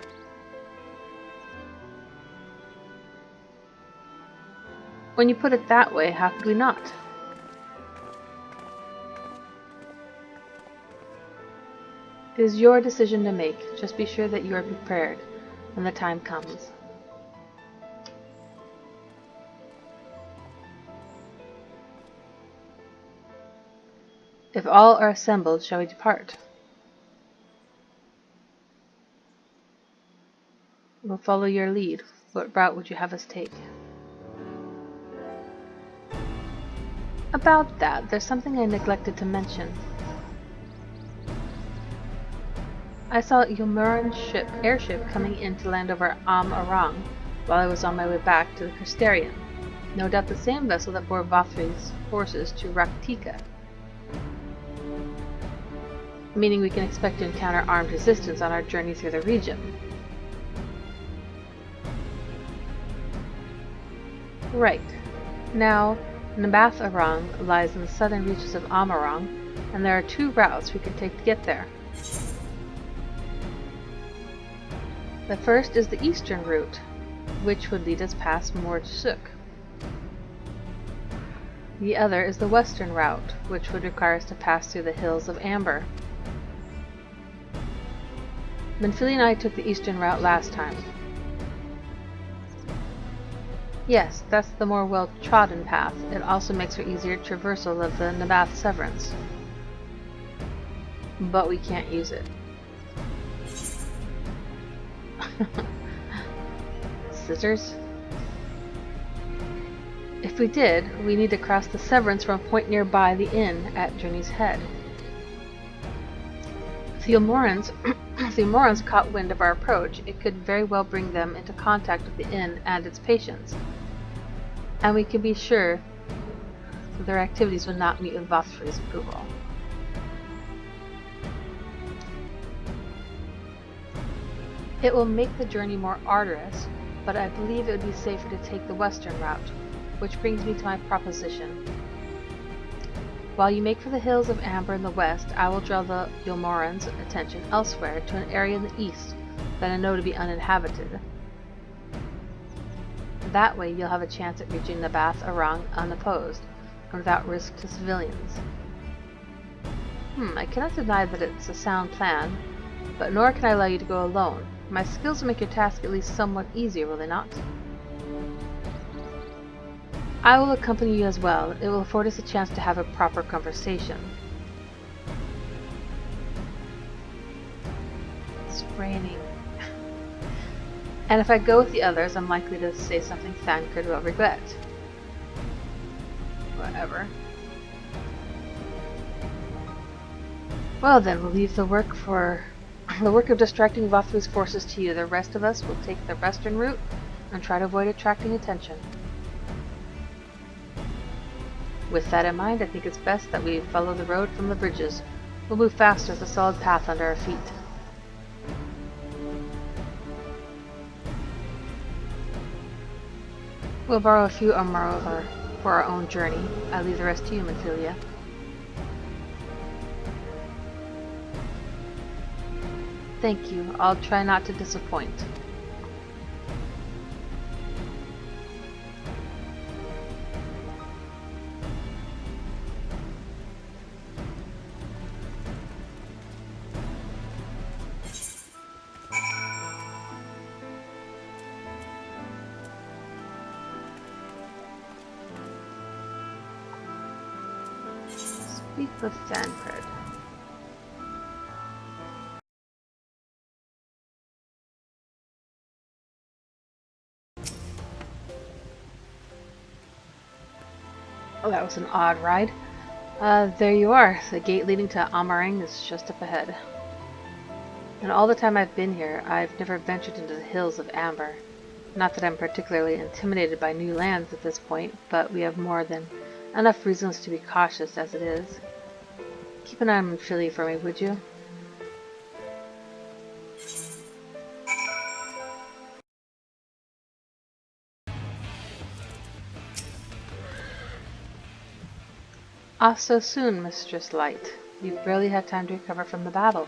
When you put it that way, how could we not? It is your decision to make. Just be sure that you are prepared when the time comes. If all are assembled, shall we depart? We'll follow your lead. What route would you have us take? About that, there's something I neglected to mention. I saw Yomuran's airship coming in to land over Arang while I was on my way back to the Crystarium. No doubt the same vessel that bore Vathri's forces to Raktika. Meaning we can expect to encounter armed resistance on our journey through the region. Right. Now, Nabath Arang lies in the southern reaches of Amarang, and there are two routes we can take to get there. The first is the eastern route, which would lead us past Mordsuk. The other is the western route, which would require us to pass through the hills of Amber. Manfili and I took the eastern route last time. Yes, that's the more well-trodden path. It also makes for easier traversal of the Nabath Severance. But we can't use it. Scissors? If we did, we need to cross the Severance from a point nearby the inn at Journey's Head. If the Yomorans caught wind of our approach, it could very well bring them into contact with the inn and its patients. And we can be sure that their activities would not meet with Vathri's approval. It will make the journey more arduous, but I believe it would be safer to take the western route, which brings me to my proposition. While you make for the hills of Amber in the west, I will draw the Yulmoran's attention elsewhere to an area in the east that I know to be uninhabited. That way you'll have a chance at reaching the Bath Arang unopposed, and without risk to civilians. I cannot deny that it's a sound plan, but nor can I allow you to go alone. My skills will make your task at least somewhat easier, will they not? I will accompany you as well. It will afford us a chance to have a proper conversation. It's raining. And if I go with the others, I'm likely to say something Thancred will regret. Whatever. Well then, we'll leave the work of distracting Vothru's forces to you. The rest of us will take the western route and try to avoid attracting attention. With that in mind, I think it's best that we follow the road from the bridges. We'll move faster with a solid path under our feet. We'll borrow a few armor for our own journey. I'll leave the rest to you, Minfilia. Thank you. I'll try not to disappoint. Speak with Thancred. Oh, that was an odd ride. There you are. The gate leading to Amarang is just up ahead. And all the time I've been here, I've never ventured into the hills of Amber. Not that I'm particularly intimidated by new lands at this point, but we have more than enough reasons to be cautious as it is. Keep an eye on Philly for me, would you? Off so soon, Mistress Light. You've barely had time to recover from the battle.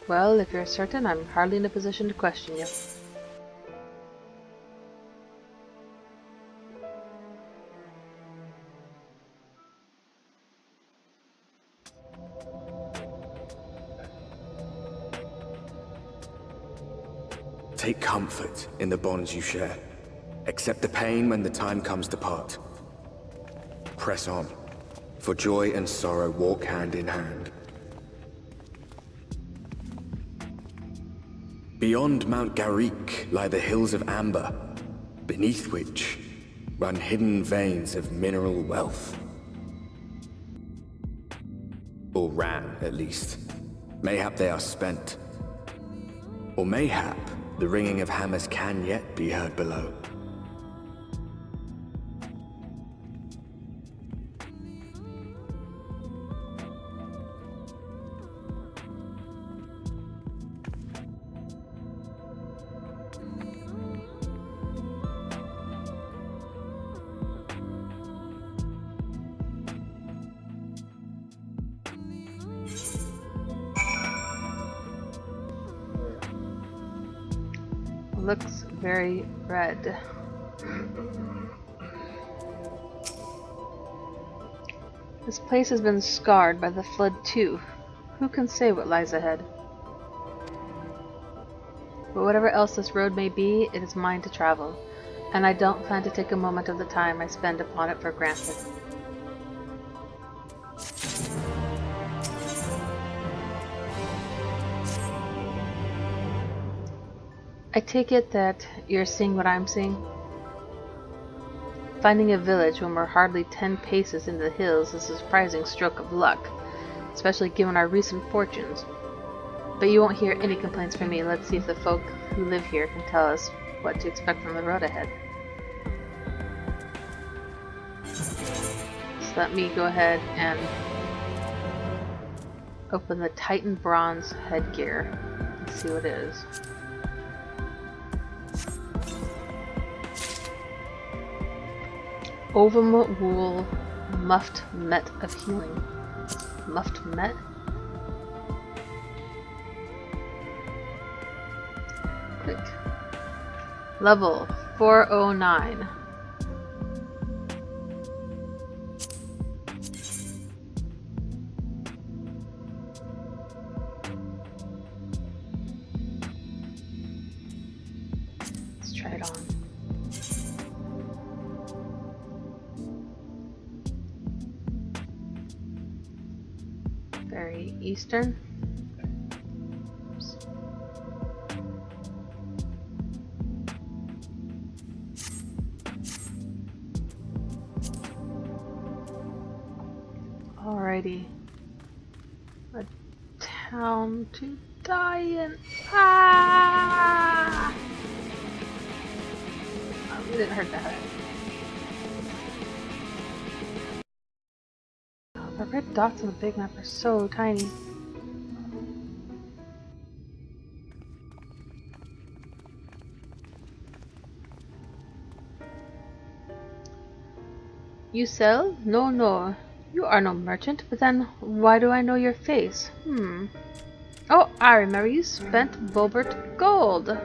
Well, if you're certain, I'm hardly in a position to question you. Take comfort in the bonds you share. Accept the pain when the time comes to part. Press on, for joy and sorrow walk hand in hand. Beyond Mount Garik lie the hills of Amber, beneath which run hidden veins of mineral wealth. Or ran, at least. Mayhap they are spent. Or mayhap the ringing of hammers can yet be heard below. Looks very red. This place has been scarred by the flood too. Who can say what lies ahead? But whatever else this road may be, it is mine to travel, and I don't plan to take a moment of the time I spend upon it for granted. I take it that you're seeing what I'm seeing? Finding a village when we're hardly 10 paces into the hills is a surprising stroke of luck, especially given our recent fortunes. But you won't hear any complaints from me. Let's see if the folk who live here can tell us what to expect from the road ahead. So let me go ahead and Open the Titan bronze headgear. Let's see what it is. Ovum wool muffed met of healing. Muffed met? Click. Level 409. Let's try it on. Very Eastern. Oops. Alrighty. A town to die in. Ah! Oh, we didn't hurt that. Oh, the red dots on the big map are so tiny. You sell? No, no. You are no merchant, but then why do I know your face? Oh, I remember you spent Bulbert gold.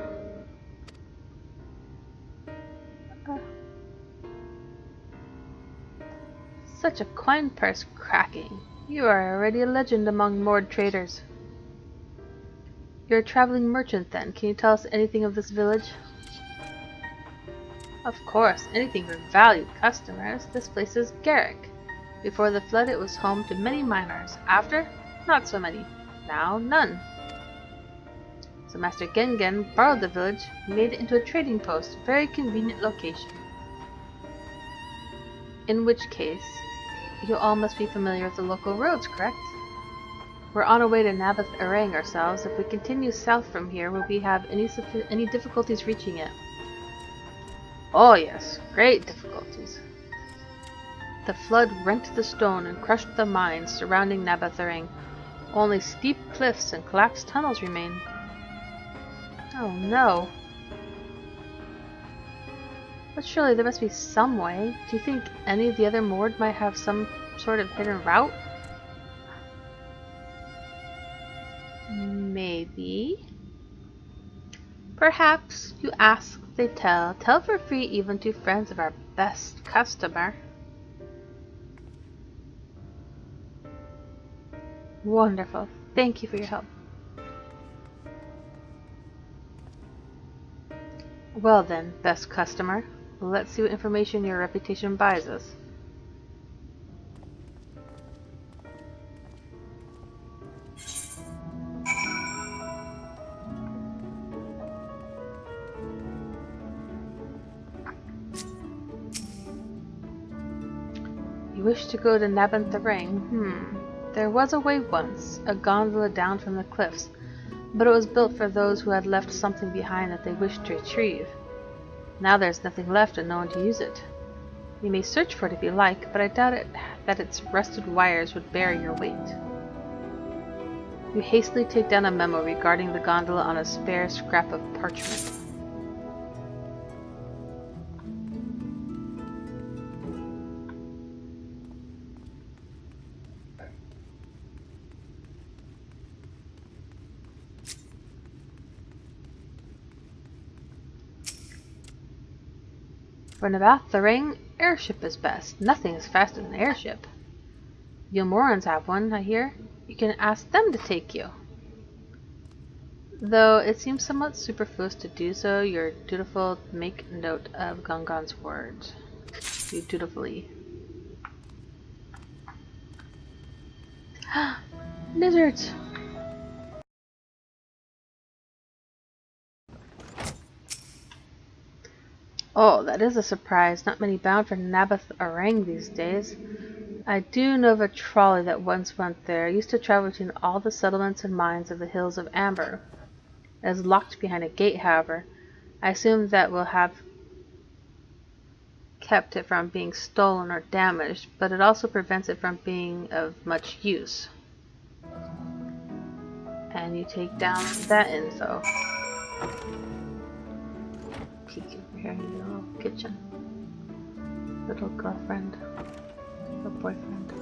Such a coin purse cracking. You are already a legend among moored traders. You're a traveling merchant then. Can you tell us anything of this village? Of course, anything for valued customers. This place is Garrick. Before the flood it was home to many miners. After, not so many. Now, none. So Master Gengen borrowed the village, made it into a trading post, very convenient location. In which case, you all must be familiar with the local roads, correct? We're on our way to Naboth Arang ourselves. If we continue south from here, will we have any difficulties reaching it? Oh yes, great difficulties. The flood rent the stone and crushed the mines surrounding Naboth Arang. Only steep cliffs and collapsed tunnels remain. Oh no. But surely there must be some way. Do you think any of the other moored might have some sort of hidden route? Maybe. Perhaps. You ask, they tell. Tell for free even to friends of our best customer. Wonderful. Thank you for your help. Well then, best customer. Let's see what information your reputation buys us. You wish to go to Naboth Arang? There was a way once, a gondola down from the cliffs, but it was built for those who had left something behind that they wished to retrieve. Now there's nothing left and no one to use it. You may search for it if you like, but I doubt that its rusted wires would bear your weight. You hastily take down a memo regarding the gondola on a spare scrap of parchment. For Naboth Arang, airship is best. Nothing is faster than an airship. The Yomorans have one, I hear. You can ask them to take you. Though it seems somewhat superfluous to do so, you're dutiful. Make note of Gongon's words. You dutifully. Lizards! Oh, that is a surprise. Not many bound for Naboth Arang these days. I do know of a trolley that once went there. It used to travel between all the settlements and mines of the hills of Amber. It is locked behind a gate, however. I assume that will have kept it from being stolen or damaged, but it also prevents it from being of much use. And you take down that info. Peek over here in your little kitchen. Little girlfriend. Or boyfriend.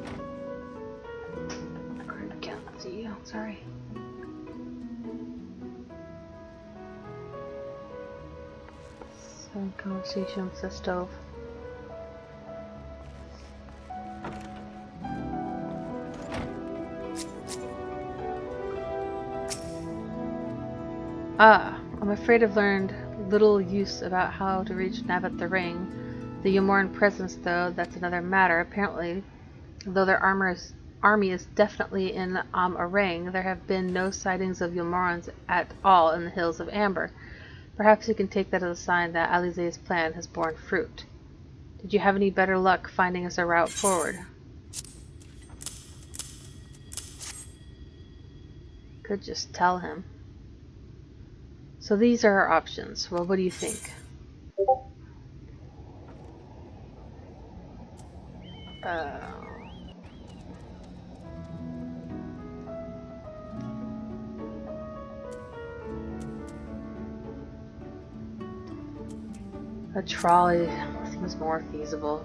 I can't see you, sorry. Some conversation with the stove. I'm afraid I've learned little use about how to reach Navat the Ring. The Yamoran presence, though, that's another matter. Apparently, though their army is definitely in Arang, there have been no sightings of Yamorans at all in the Hills of Amber. Perhaps you can take that as a sign that Alize's plan has borne fruit. Did you have any better luck finding us a route forward? Could just tell him. So these are our options. Well, what do you think? A trolley seems more feasible.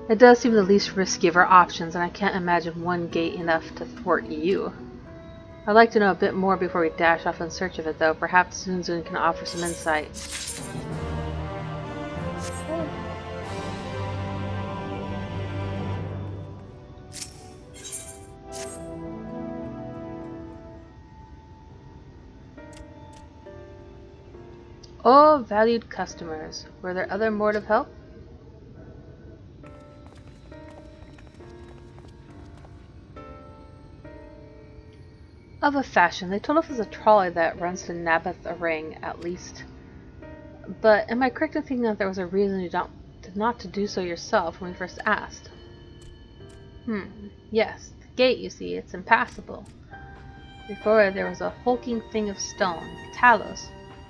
It does seem the least risky of our options, and I can't imagine one gate enough to thwart you. I'd like to know a bit more before we dash off in search of it, though. Perhaps Zunzun can offer some insight. Oh, valued customers. Were there other mode of help? Of a fashion. They told us there's a trolley that runs to Nabath Arang, at least. But am I correct in thinking that there was a reason you not to do so yourself when we first asked? Yes. The gate, you see, it's impassable. Before there was a hulking thing of stone, Talos.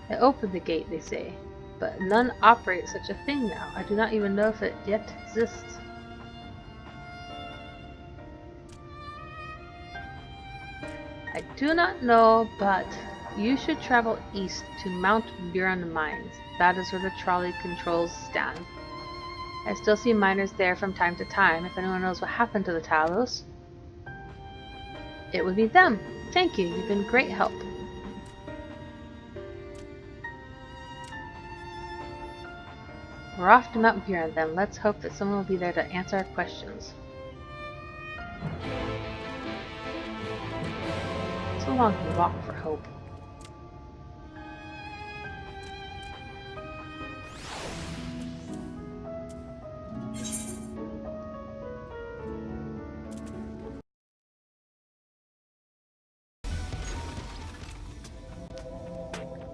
They opened the gate, they say. But none operate such a thing now. I do not even know if it yet exists. I do not know, but you should travel east to Mount Buran Mines. That is where the trolley controls stand. I still see miners there from time to time. If anyone knows what happened to the Talos, it would be them. Thank you. You've been great help. We're off to Mount Buran then. Let's hope that someone will be there to answer our questions. It's a long walk for hope.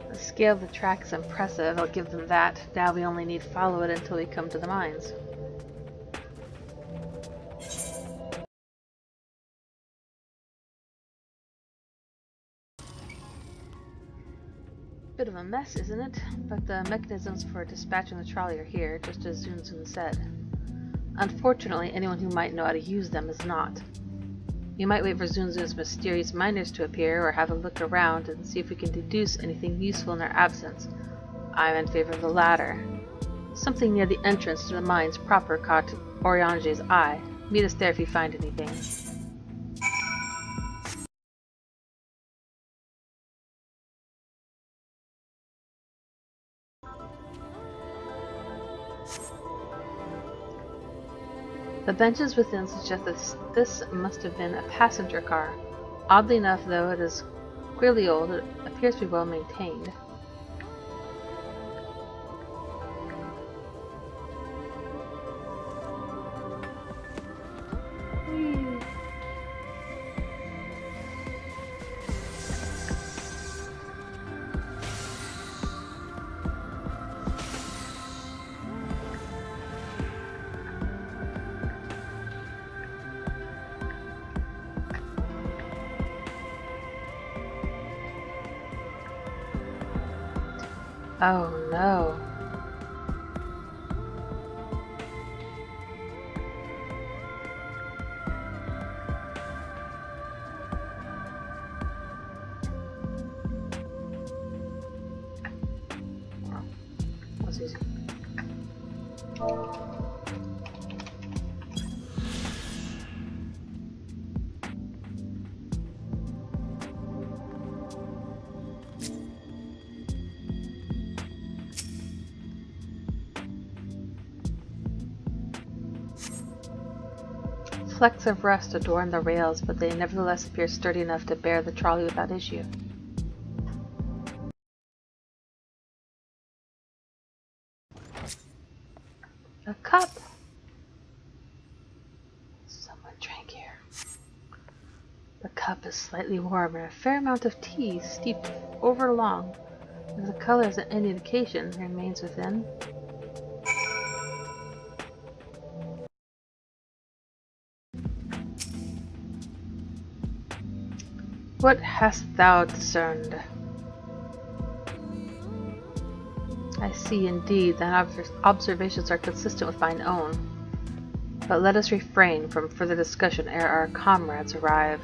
The scale of the track is impressive, I'll give them that. Now we only need to follow it until we come to the mines. Bit of a mess, isn't it? But the mechanisms for dispatching the trolley are here, just as Zunzun said. Unfortunately, anyone who might know how to use them is not. We might wait for Zunzun's mysterious miners to appear, or have a look around and see if we can deduce anything useful in their absence. I'm in favor of the latter. Something near the entrance to the mines proper caught Oriange's eye. Meet us there if you find anything. The benches within suggest that this must have been a passenger car. Oddly enough, though it is clearly old, it appears to be well maintained. Oh no. Flecks of rust adorn the rails, but they nevertheless appear sturdy enough to bear the trolley without issue. A cup! Someone drank here. The cup is slightly warm and a fair amount of tea steeped over long. If the color isn't any indication, remains within. What hast thou discerned? I see indeed that observations are consistent with mine own, but let us refrain from further discussion ere our comrades arrive.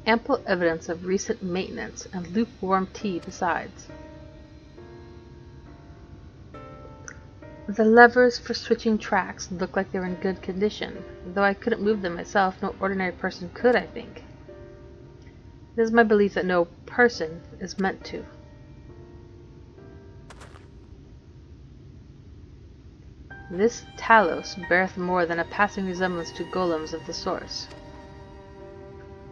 Ample evidence of recent maintenance and lukewarm tea besides. The levers for switching tracks look like they were in good condition, though I couldn't move them myself. No ordinary person could, I think. It is my belief that no person is meant to. This Talos beareth more than a passing resemblance to golems of the source.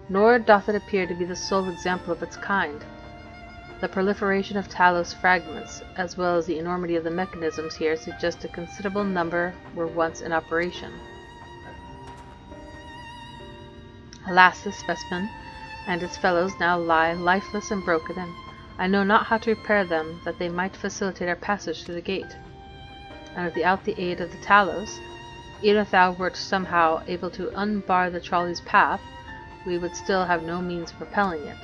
Nor doth it appear to be the sole example of its kind. The proliferation of Talos fragments, as well as the enormity of the mechanisms here, suggest a considerable number were once in operation. Alas, this specimen and its fellows now lie lifeless and broken, and I know not how to repair them that they might facilitate our passage through the gate. And without the aid of the Talos, even if thou wert somehow able to unbar the trolley's path, we would still have no means of propelling it.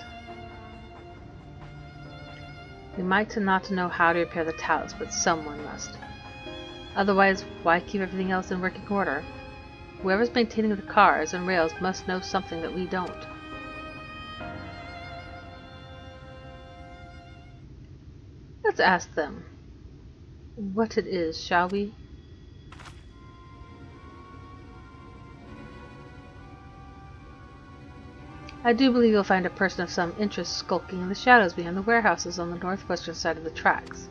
We might not know how to repair the Talos, but someone must. Otherwise, why keep everything else in working order? Whoever's maintaining the cars and rails must know something that we don't. Let's ask them what it is, shall we? I do believe you'll find a person of some interest skulking in the shadows behind the warehouses on the northwestern side of the tracks.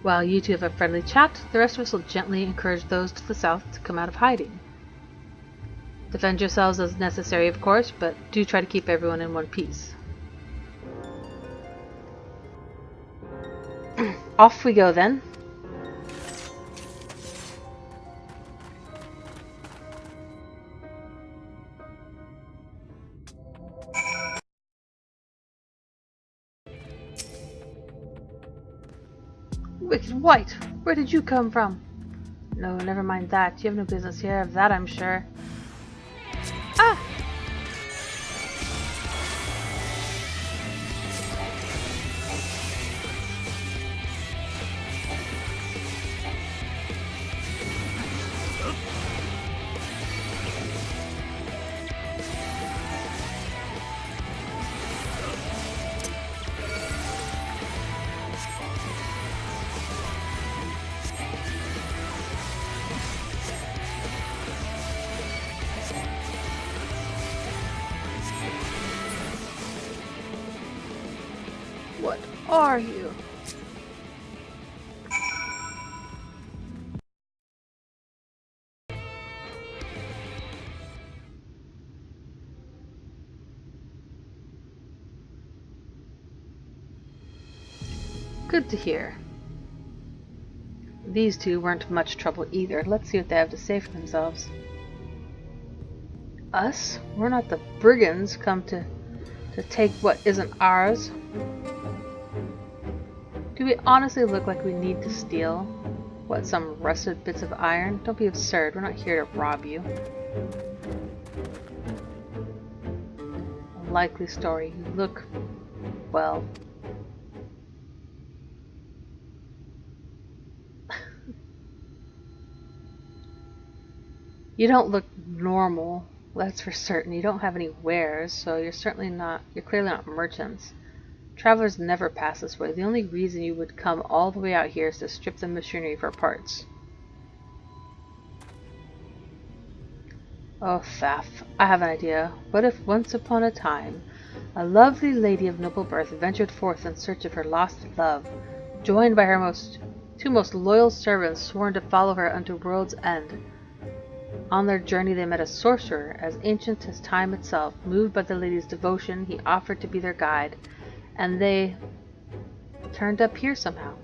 While you two have a friendly chat, the rest of us will gently encourage those to the south to come out of hiding. Defend yourselves as necessary, of course, but do try to keep everyone in one piece. Off we go then. Wicked White, where did you come from? No, never mind that. You have no business here, of that I'm sure. Ah! What are you? Good to hear. These two weren't much trouble either. Let's see what they have to say for themselves. Us? We're not the brigands come to take what isn't ours. Do we honestly look like we need to steal? What, some rusted bits of iron? Don't be absurd. We're not here to rob you. A likely story. You look, well... You don't look normal, that's for certain. You don't have any wares, so you're clearly not merchants. Travelers never pass this way. The only reason you would come all the way out here is to strip the machinery for parts. Oh, Thaf, I have an idea. What if once upon a time, a lovely lady of noble birth ventured forth in search of her lost love, joined by her two most loyal servants sworn to follow her unto world's end. On their journey they met a sorcerer, as ancient as time itself. Moved by the lady's devotion, he offered to be their guide, and they turned up here somehow.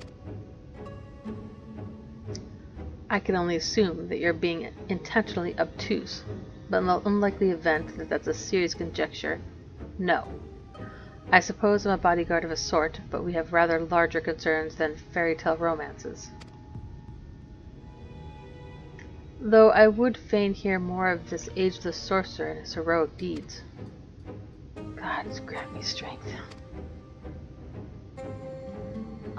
I can only assume that you're being intentionally obtuse, but in the unlikely event that that's a serious conjecture, no. I suppose I'm a bodyguard of a sort, but we have rather larger concerns than fairy tale romances. Though I would fain hear more of this ageless sorcerer and his heroic deeds. God, grant me strength.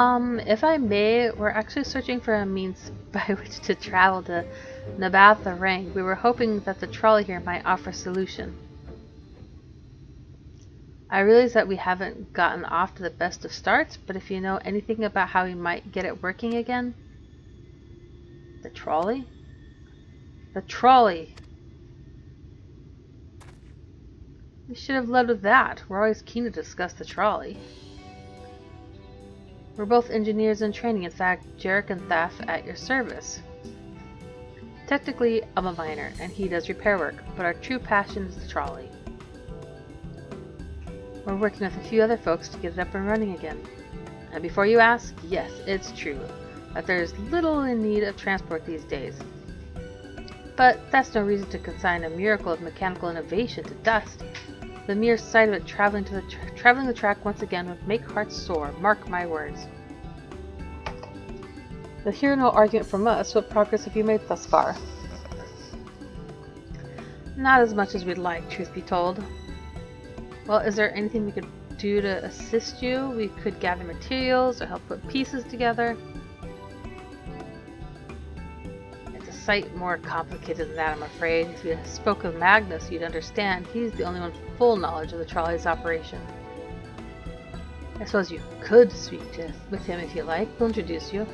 If I may, we're actually searching for a means by which to travel to Nabatha Rang. We were hoping that the trolley here might offer a solution. I realize that we haven't gotten off to the best of starts, but if you know anything about how we might get it working again... The trolley? The trolley! We should have led with that. We're always keen to discuss the trolley. We're both engineers in training. In fact, Jarek and Thaf at your service. Technically, I'm a miner, and he does repair work, but our true passion is the trolley. We're working with a few other folks to get it up and running again. And before you ask, yes, it's true that there's little in need of transport these days. But that's no reason to consign a miracle of mechanical innovation to dust. The mere sight of it traveling the track once again would make hearts sore, mark my words. You'll hear no argument from us. What progress have you made thus far? Not as much as we'd like, truth be told. Well, is there anything we could do to assist you? We could gather materials or help put pieces together. It's a sight more complicated than that, I'm afraid. If you spoke of Magnus, you'd understand. He's the only one with full knowledge of the trolley's operation. I suppose you could speak with him if you like. We'll introduce you.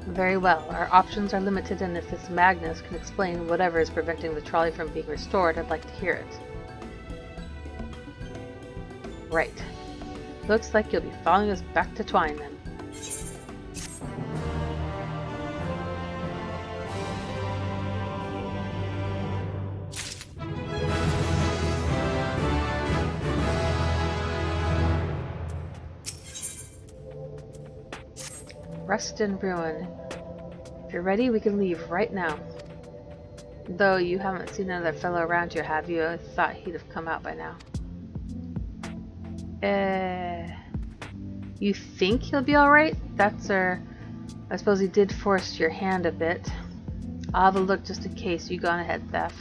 Very well. Our options are limited, and if this Magnus can explain whatever is preventing the trolley from being restored, I'd like to hear it. Right. Looks like you'll be following us back to Twine, then. Rust and ruin. If you're ready, we can leave right now. Though you haven't seen another fellow around here, have you? I thought he'd have come out by now. You think he'll be alright? That's I suppose he did force your hand a bit. I'll have a look just in case. You go on ahead, Thef.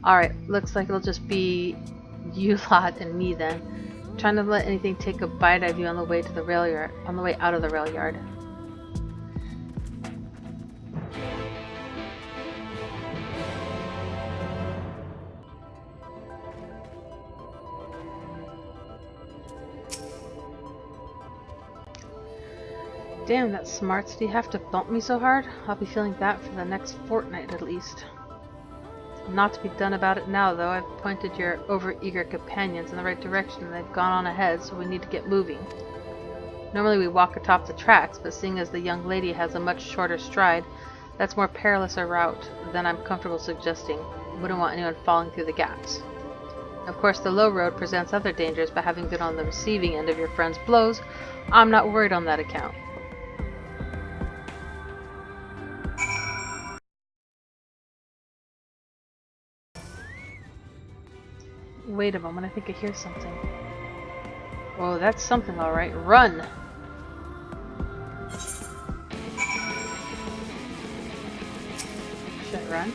Alright, looks like it'll just be you lot and me then. Trying to let anything take a bite out of you on the way to the rail yard, on the way out of the rail yard. Damn, that's smarts. Do you have to bump me so hard? I'll be feeling that for the next fortnight at least. Not to be done about it now, though. I've pointed your overeager companions in the right direction and they've gone on ahead, so we need to get moving. Normally we walk atop the tracks, but seeing as the young lady has a much shorter stride, that's more perilous a route than I'm comfortable suggesting. Wouldn't want anyone falling through the gaps. Of course, the low road presents other dangers, but having been on the receiving end of your friend's blows, I'm not worried on that account. Wait a moment, I think I hear something. Oh, that's something alright. Run! Should I run?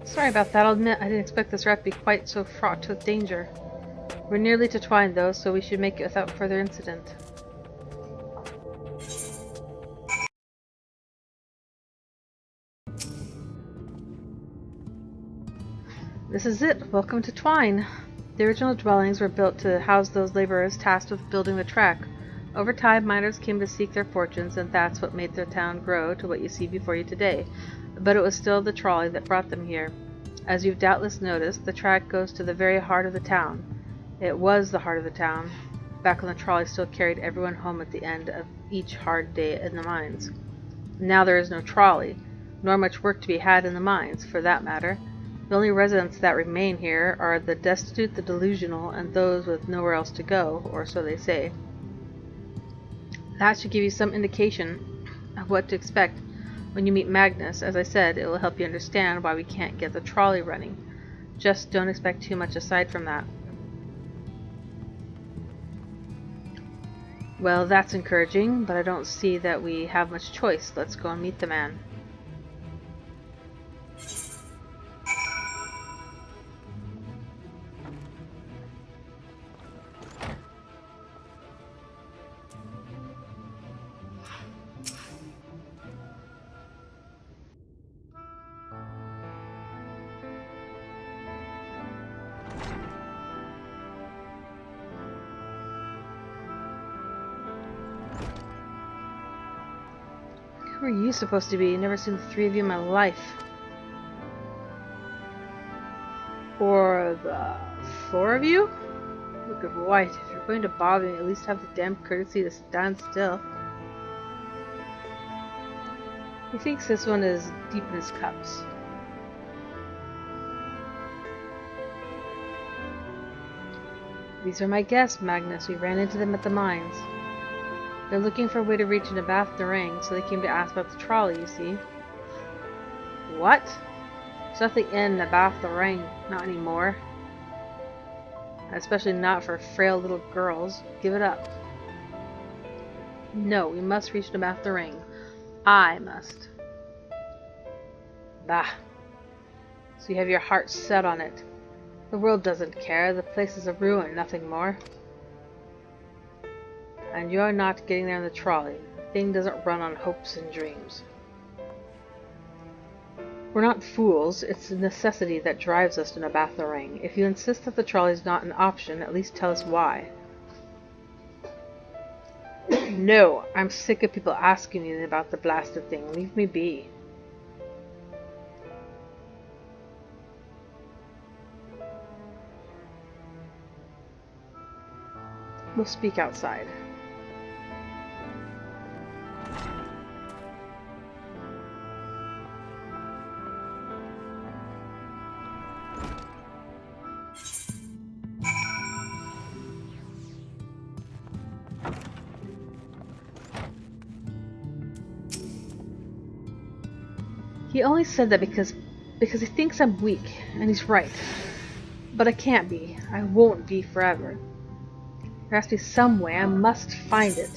Sorry about that, I'll admit I didn't expect this route to be quite so fraught with danger. We're nearly to Twine though, so we should make it without further incident. This is it. Welcome to Twine. The original dwellings were built to house those laborers tasked with building the track. Over time, miners came to seek their fortunes, and that's what made the town grow to what you see before you today. But it was still the trolley that brought them here. As you've doubtless noticed, the track goes to the very heart of the town. It was the heart of the town, back when the trolley still carried everyone home at the end of each hard day in the mines. Now there is no trolley, nor much work to be had in the mines, for that matter. The only residents that remain here are the destitute, the delusional, and those with nowhere else to go, or so they say. That should give you some indication of what to expect when you meet Magnus. As I said, it will help you understand why we can't get the trolley running. Just don't expect too much aside from that. Well, that's encouraging, but I don't see that we have much choice. Let's go and meet the man. Who are you supposed to be? Never seen the three of you in my life. Or the four of you? Look at White. If you're going to bother me, at least have the damn courtesy to stand still. He thinks this one is deep in his cups. These are my guests, Magnus. We ran into them at the mines. They're looking for a way to reach Nabath the Ring, so they came to ask about the trolley, you see. What? There's nothing in Nabath the Ring. Not anymore. Especially not for frail little girls. Give it up. No, we must reach Nabath the Ring. I must. Bah. So you have your heart set on it. The world doesn't care. The place is a ruin, nothing more. And you're not getting there in the trolley. The thing doesn't run on hopes and dreams. We're not fools. It's a necessity that drives us to Nabath the Ring. If you insist that the trolley's not an option, at least tell us why. No, I'm sick of people asking me about the blasted thing. Leave me be. We'll speak outside. He only said that because he thinks I'm weak, and he's right. But I can't be. I won't be forever. There has to be some way. I must find it.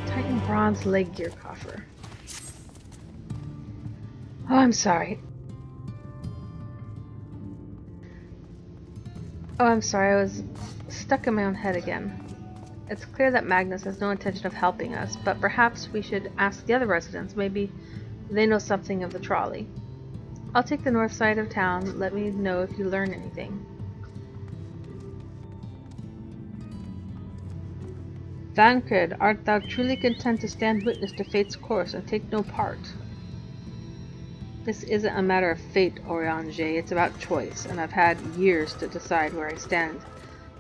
Titan bronze leg gear coffer. Oh, I'm sorry. I was stuck in my own head again. It's clear that Magnus has no intention of helping us, but perhaps we should ask the other residents. Maybe they know something of the trolley. I'll take the north side of town. Let me know if you learn anything. Thancred, art thou truly content to stand witness to fate's course and take no part? This isn't a matter of fate, Oriange. It's about choice, and I've had years to decide where I stand.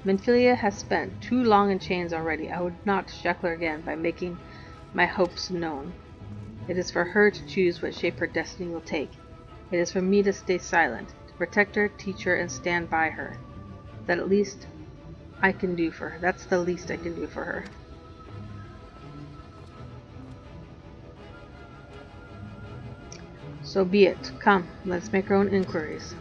Minfilia has spent too long in chains already. I would not shackle her again by making my hopes known. It is for her to choose what shape her destiny will take. It is for me to stay silent, to protect her, teach her, and stand by her. That's the least I can do for her. So be it. Come, let's make our own inquiries.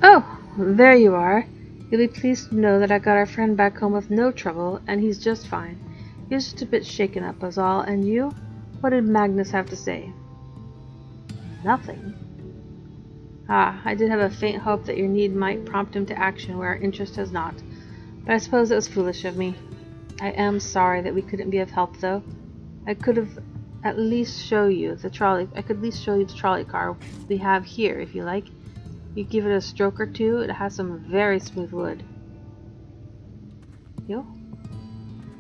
Oh, there you are. You'll be pleased to know that I got our friend back home with no trouble, and he's just fine. He was just a bit shaken up was all, and you? What did Magnus have to say? Nothing. Ah, I did have a faint hope that your need might prompt him to action where our interest has not, but I suppose it was foolish of me. I am sorry that we couldn't be of help, though. I could have at least show you the trolley. I could at least show you the trolley car we have here, if you like. You give it a stroke or two. It has some very smooth wood. You?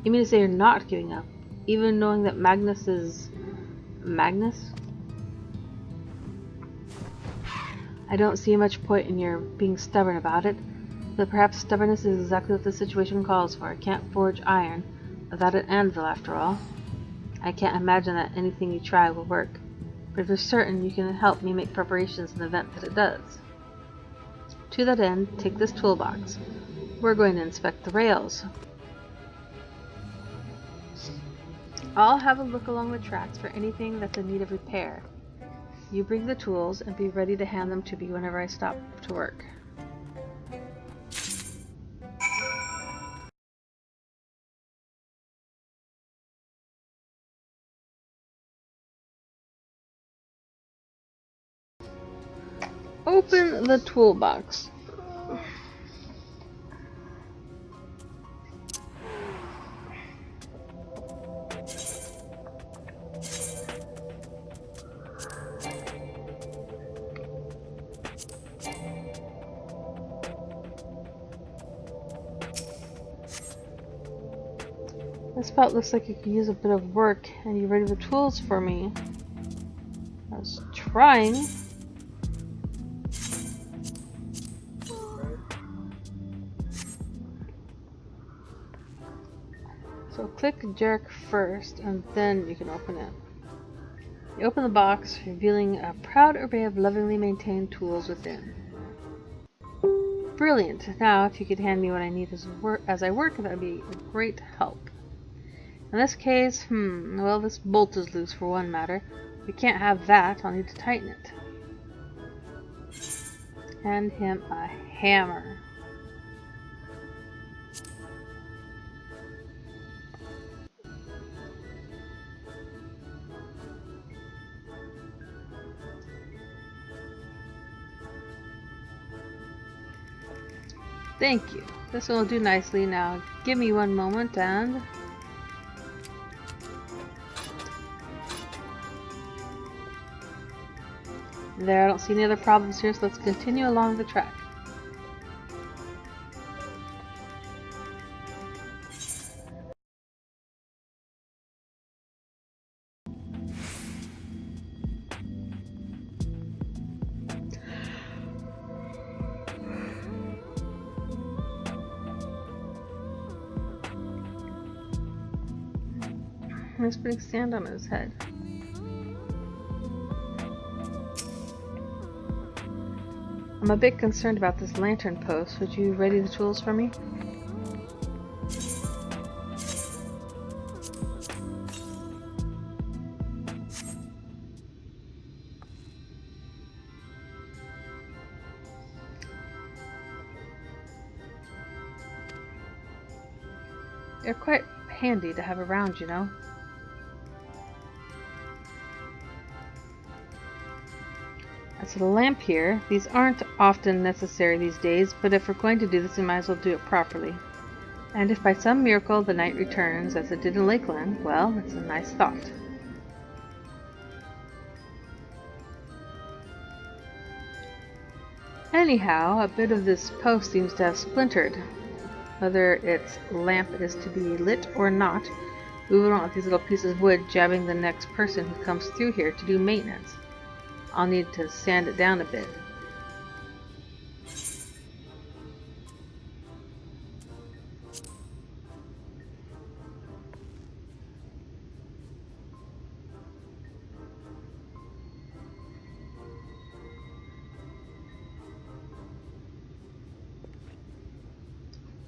You mean to say you're not giving up, even knowing that Magnus is Magnus? I don't see much point in your being stubborn about it, but perhaps stubbornness is exactly what the situation calls for. I can't forge iron without an anvil, after all. I can't imagine that anything you try will work, but if you're certain, you can help me make preparations in the event that it does. To that end, take this toolbox. We're going to inspect the rails. I'll have a look along the tracks for anything that's in need of repair. You bring the tools and be ready to hand them to me whenever I stop to work. Open the toolbox. This spot looks like it could use a bit of work, and you ready the tools for me? I was trying. So click jerk first, and then you can open it. You open the box, revealing a proud array of lovingly maintained tools within. Brilliant! Now, if you could hand me what I need as I work, that would be a great help. In this case, well, this bolt is loose for one matter. We can't have that. I'll need to tighten it. Hand him a hammer. Thank you. This one will do nicely. Now, give me one moment and... There, I don't see any other problems here, so let's continue along the track. He's putting sand on his head. I'm a bit concerned about this lantern post. Would you ready the tools for me? They're quite handy to have around, you know. As for the lamp here, these aren't often necessary these days, but if we're going to do this, we might as well do it properly. And if by some miracle the night returns, as it did in Lakeland, well, it's a nice thought. Anyhow, a bit of this post seems to have splintered. Whether its lamp is to be lit or not, we won't want these little pieces of wood jabbing the next person who comes through here to do maintenance. I'll need to sand it down a bit.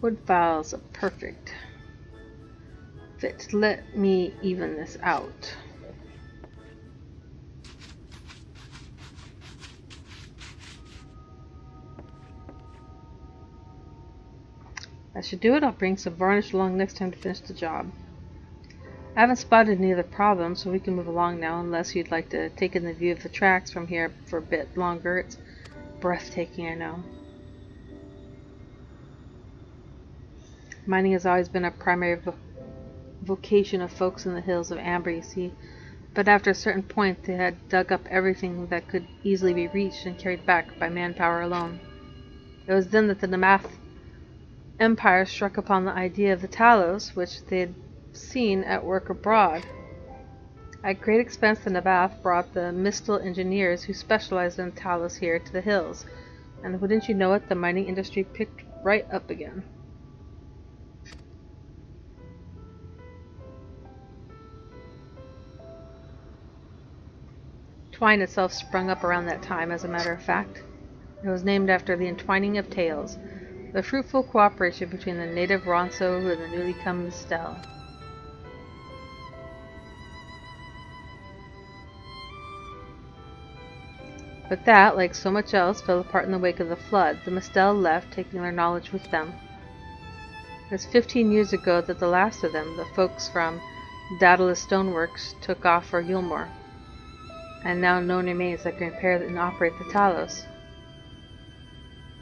Wood files are perfect fit. Let me even this out. That should do it. I'll bring some varnish along next time to finish the job. I haven't spotted any other problems, so we can move along now, unless you'd like to take in the view of the tracks from here for a bit longer. It's breathtaking, I know. Mining has always been a primary vocation of folks in the hills of Amber, you see, but after a certain point they had dug up everything that could easily be reached and carried back by manpower alone. It was then that the Namath Empire struck upon the idea of the Talos, which they had seen at work abroad. At great expense, the Namath brought the Mistal engineers who specialized in Talos here to the hills, and wouldn't you know it, the mining industry picked right up again. Twine itself sprung up around that time, as a matter of fact. It was named after the entwining of tales, the fruitful cooperation between the native Ronso and the newly come Mistel. But that, like so much else, fell apart in the wake of the flood. The Mistel left, taking their knowledge with them. It was 15 years ago that the last of them, the folks from Daedalus Stoneworks, took off for Gilmore, and now no one remains that can repair and operate the Talos.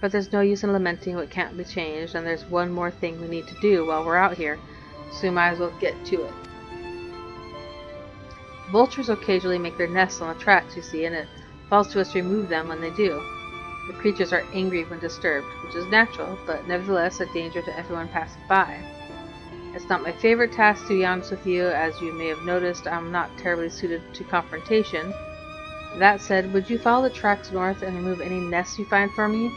But there's no use in lamenting what can't be changed, and there's one more thing we need to do while we're out here, so we might as well get to it. Vultures occasionally make their nests on the tracks, you see, and it falls to us to remove them when they do. The creatures are angry when disturbed, which is natural, but nevertheless a danger to everyone passing by. It's not my favorite task, to be honest with you. As you may have noticed, I'm not terribly suited to confrontation. That said, would you follow the tracks north and remove any nests you find for me?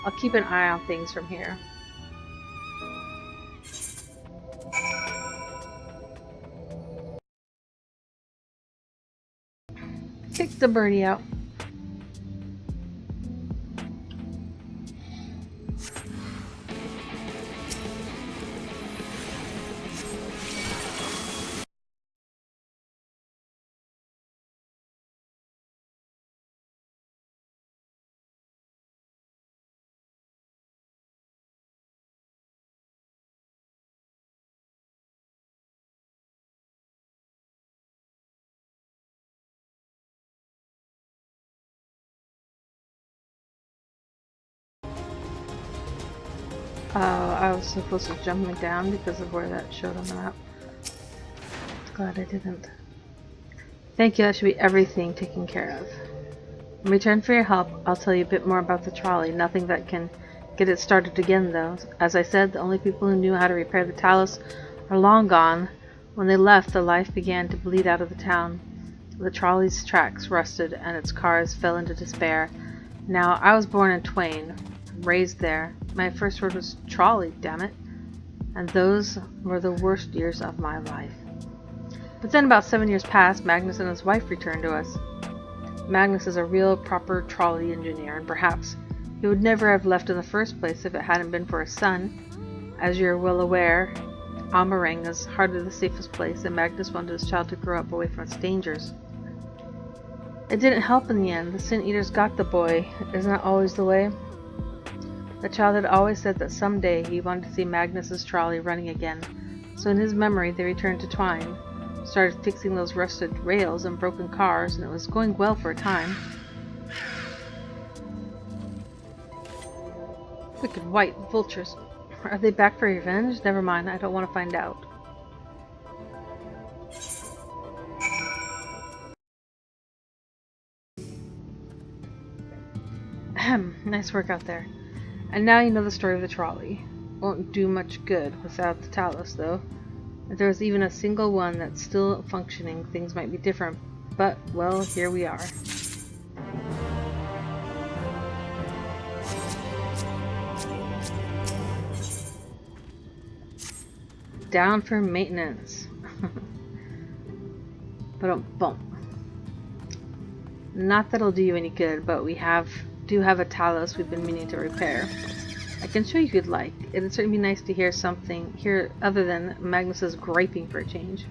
I'll keep an eye on things from here. Kick the birdie out. I was supposed to jump me down because of where that showed on the map. Glad I didn't. Thank you, that should be everything taken care of. In return for your help, I'll tell you a bit more about the trolley. Nothing that can get it started again, though. As I said, the only people who knew how to repair the Talos are long gone. When they left, the life began to bleed out of the town. The trolley's tracks rusted, and its cars fell into despair. Now, I was born in Twain, raised there. My first word was trolley, damn it. And those were the worst years of my life. But then about 7 years passed, Magnus and his wife returned to us. Magnus is a real proper trolley engineer, and perhaps he would never have left in the first place if it hadn't been for his son. As you're well aware, Amarang is hardly the safest place, and Magnus wanted his child to grow up away from its dangers. It didn't help in the end. The Sin Eaters got the boy. Isn't that always the way? The child had always said that someday he wanted to see Magnus's trolley running again, so in his memory they returned to Twine, started fixing those rusted rails and broken cars, and it was going well for a time. Wicked white vultures. Are they back for revenge? Never mind, I don't want to find out. Ahem, nice work out there. And now you know the story of the trolley. Won't do much good without the Talos, though. If there was even a single one that's still functioning, things might be different. But, well, here we are. Down for maintenance. But bump. Not that it'll do you any good, but we do have a Talos we've been meaning to repair. I can show you if you'd like. It'd certainly be nice to hear something here other than Magnus's griping for a change.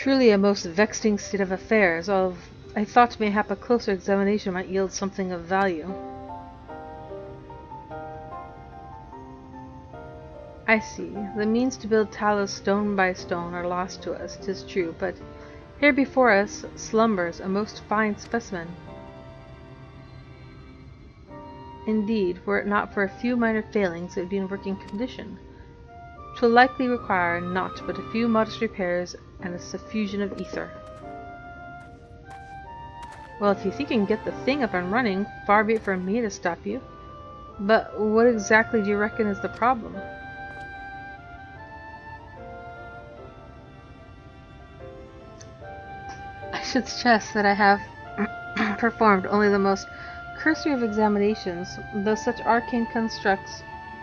Truly a most vexing state of affairs, although I thought mayhap a closer examination might yield something of value. I see. The means to build Talos stone by stone are lost to us, 'tis true, but here before us slumbers a most fine specimen. Indeed, were it not for a few minor failings, it would be in working condition. 'Twill likely require naught but a few modest repairs and a suffusion of ether. Well, if you think you can get the thing up and running, far be it from me to stop you. But what exactly do you reckon is the problem? I should stress that I have performed only the most cursory of examinations, though such arcane constructs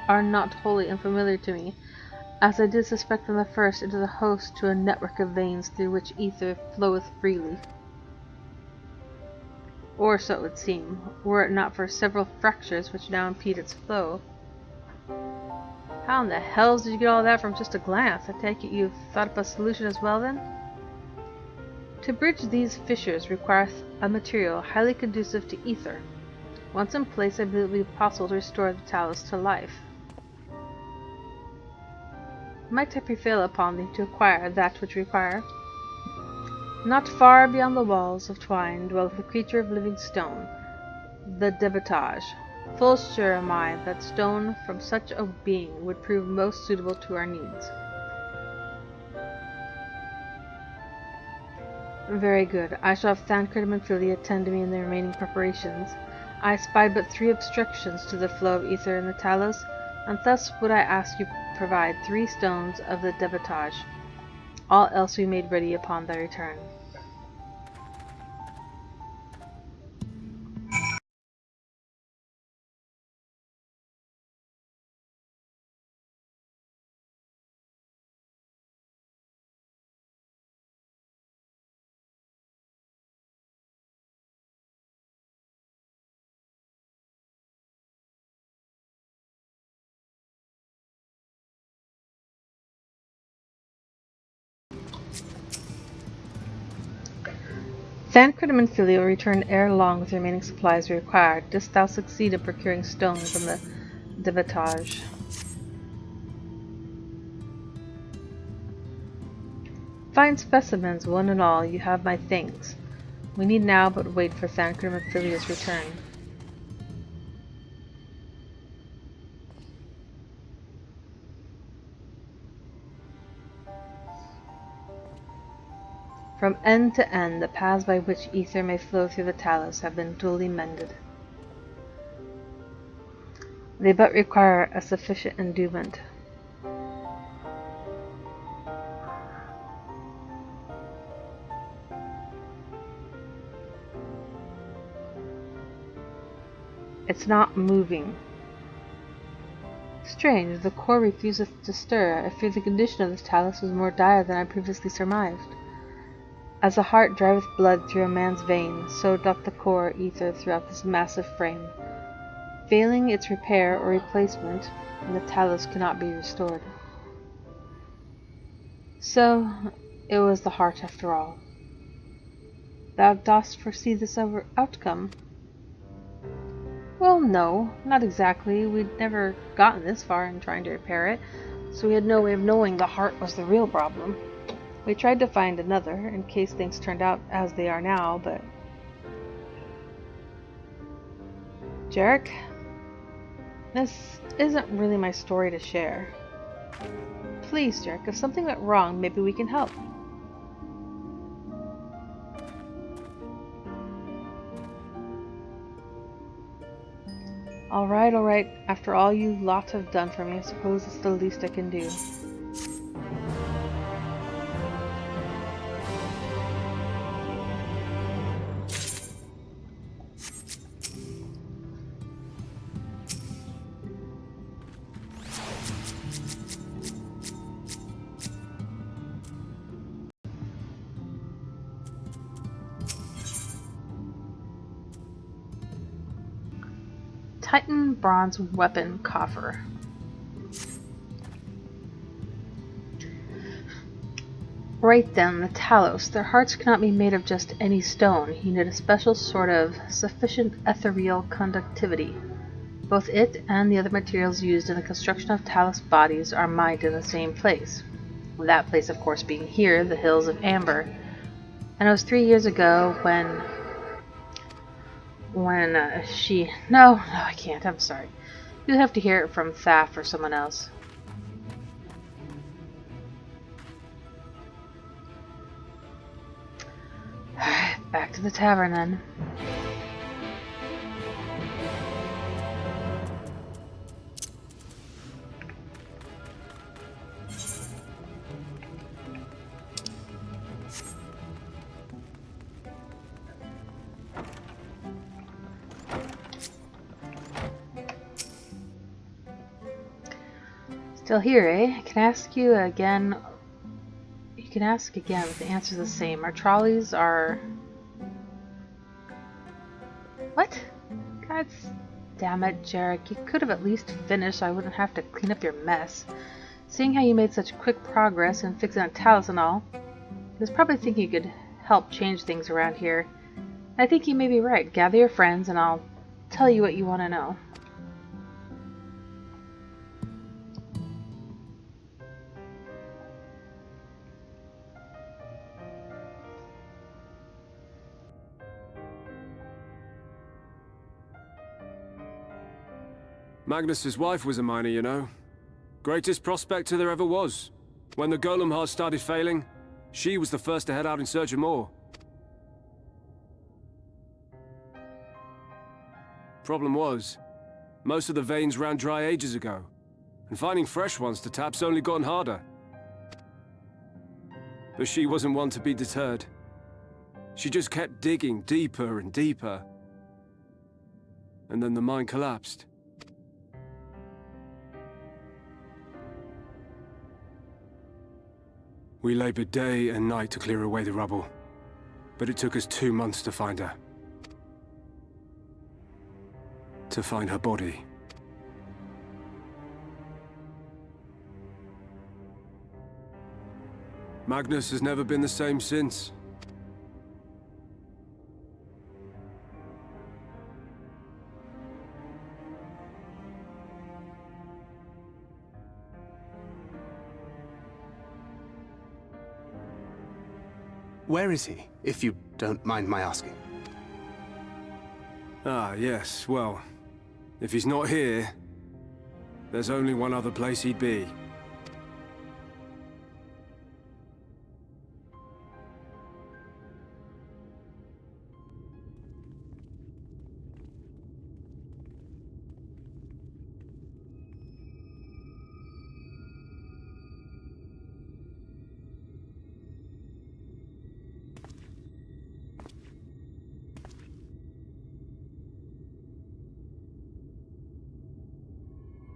are not wholly unfamiliar to me, as I did suspect from the first it is a host to a network of veins through which ether floweth freely. Or so it would seem, were it not for several fractures which now impede its flow. How in the hells did you get all that from just a glance? I take it you've thought up a solution as well, then? To bridge these fissures requireth a material highly conducive to ether. Once in place, I believe it will be possible to restore the Talos to life. Might I prevail upon thee to acquire that which you require? Not far beyond the walls of twine dwelleth a creature of living stone, the debitage. Full sure am I that stone from such a being would prove most suitable to our needs. Very good. I shall have Thancred and Manfilia attend to me in the remaining preparations. I spied but 3 obstructions to the flow of ether in the Talos, and thus would I ask you provide 3 stones of the debitage. All else be made ready upon thy return. Thancred and Manfilia will return ere long with the remaining supplies required. Didst thou succeed in procuring stone from the debitage? Fine specimens, one and all. You have my thanks. We need now but wait for Thancred and Manfilia's return. From end to end, the paths by which ether may flow through the Talos have been duly mended. They but require a sufficient endowment. It's not moving. Strange, the core refuseth to stir. I fear the condition of this Talos was more dire than I previously surmised. As the heart driveth blood through a man's vein, so doth the core ether throughout this massive frame. Failing its repair or replacement, the Talos cannot be restored. So, it was the heart after all. Thou dost foresee this outcome? Well, no, not exactly. We'd never gotten this far in trying to repair it, so we had no way of knowing the heart was the real problem. We tried to find another, in case things turned out as they are now, but... Jarek? This isn't really my story to share. Please, Jarek, if something went wrong, maybe we can help. Alright. After all you lot have done for me, I suppose it's the least I can do. Titan bronze weapon coffer. Right then, the Talos. Their hearts cannot be made of just any stone. You need a special sort of sufficient ethereal conductivity. Both it and the other materials used in the construction of Talos bodies are mined in the same place. That place, of course, being here, the Hills of Amber. And it was 3 years ago when she... No, I can't. I'm sorry. You'll have to hear it from Thaf or someone else. Back to the tavern then. Still here, eh? I can ask you again. You can ask again, but the answer's the same. Our trolleys are... What? God damn it, Jarek. You could have at least finished so I wouldn't have to clean up your mess. Seeing how you made such quick progress in fixing that Talos and all, he was probably thinking you could help change things around here. I think you may be right. Gather your friends and I'll tell you what you want to know. Magnus's wife was a miner, you know. Greatest prospector there ever was. When the golem hearts started failing, she was the first to head out in search of more. Problem was, most of the veins ran dry ages ago, and finding fresh ones to tap's only gotten harder. But she wasn't one to be deterred. She just kept digging deeper and deeper. And then the mine collapsed. We labored day and night to clear away the rubble, but it took us 2 months to find her. To find her body. Magnus has never been the same since. Where is he, if you don't mind my asking? Ah, yes, well, if he's not here, there's only one other place he'd be.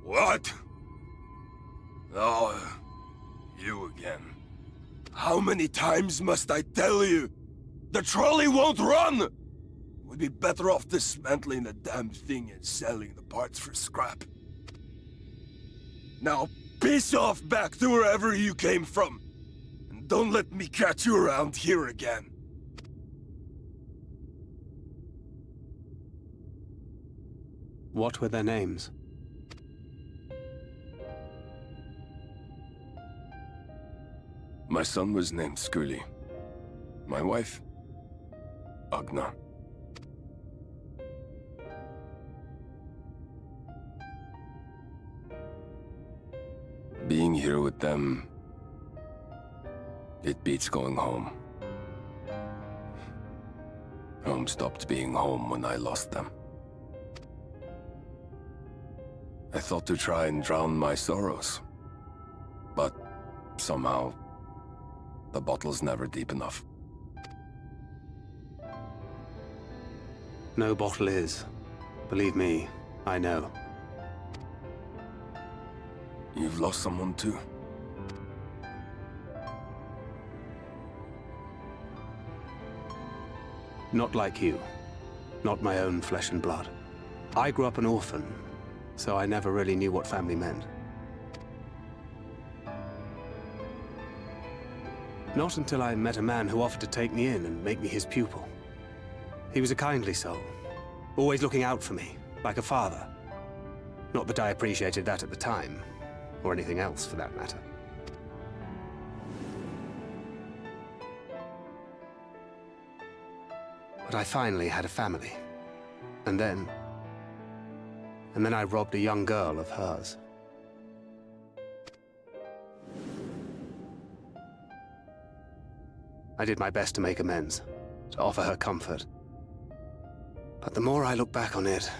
What? Oh, you again. How many times must I tell you? The trolley won't run! We'd be better off dismantling the damn thing and selling the parts for scrap. Now, piss off back to wherever you came from. And don't let me catch you around here again. What were their names? My son was named Skuli. My wife, Agna. Being here with them, it beats going home. Home stopped being home when I lost them. I thought to try and drown my sorrows, but somehow the bottle's never deep enough. No bottle is. Believe me, I know. You've lost someone too? Not like you. Not my own flesh and blood. I grew up an orphan, so I never really knew what family meant. Not until I met a man who offered to take me in and make me his pupil. He was a kindly soul, always looking out for me, like a father. Not that I appreciated that at the time, or anything else for that matter. But I finally had a family. And then I robbed a young girl of hers. I did my best to make amends, to offer her comfort. But the more I look back on it,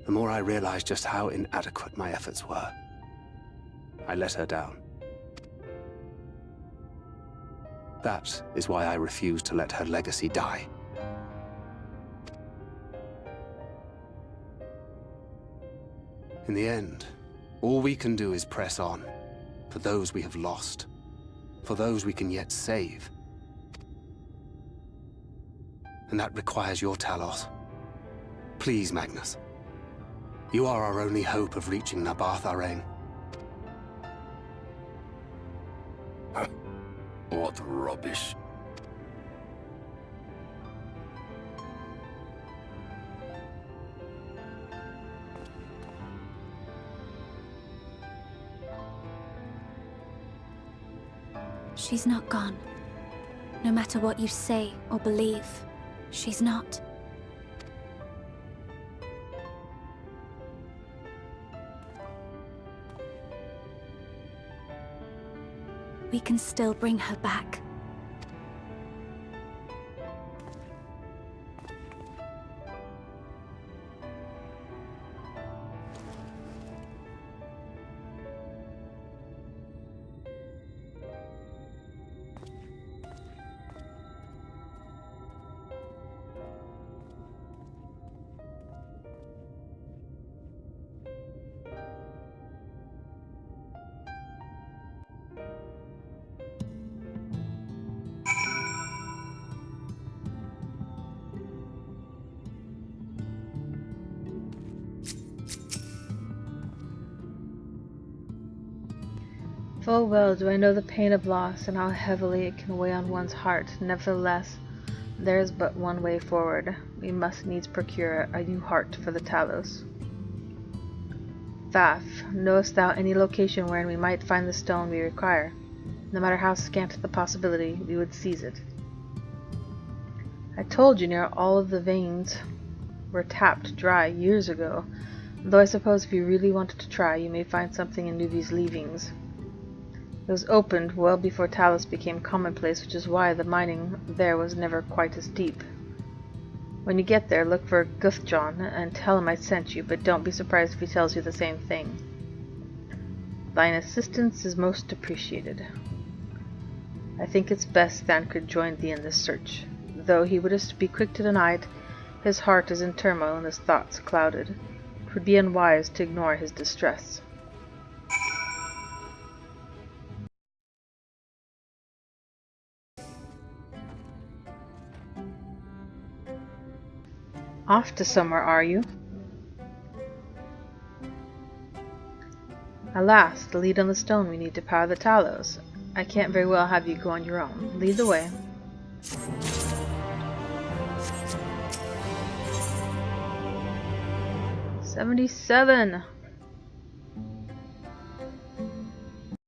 the more I realize just how inadequate my efforts were. I let her down. That is why I refuse to let her legacy die. In the end, all we can do is press on, for those we have lost, for those we can yet save. And that requires your Talos. Please, Magnus. You are our only hope of reaching Nabarth Arain. What rubbish. She's not gone. No matter what you say or believe, she's not. We can still bring her back. Full well do I know the pain of loss and how heavily it can weigh on one's heart. Nevertheless, there is but one way forward. We must needs procure a new heart for the Talos. Thaf, knowest thou any location wherein we might find the stone we require? No matter how scant the possibility, we would seize it. I told you near all of the veins were tapped dry years ago, though I suppose if you really wanted to try, you may find something in Nuvi's leavings. It was opened well before Talos became commonplace, which is why the mining there was never quite as deep. When you get there, look for Guthjon and tell him I sent you, but don't be surprised if he tells you the same thing. Thine assistance is most appreciated. I think it's best Thancred joined thee in this search. Though he wouldst be quick to deny it, his heart is in turmoil and his thoughts clouded. 'Twould be unwise to ignore his distress. Off to somewhere, are you? Alas, the lead on the stone we need to power the Talos. I can't very well have you go on your own. Lead the way. $77!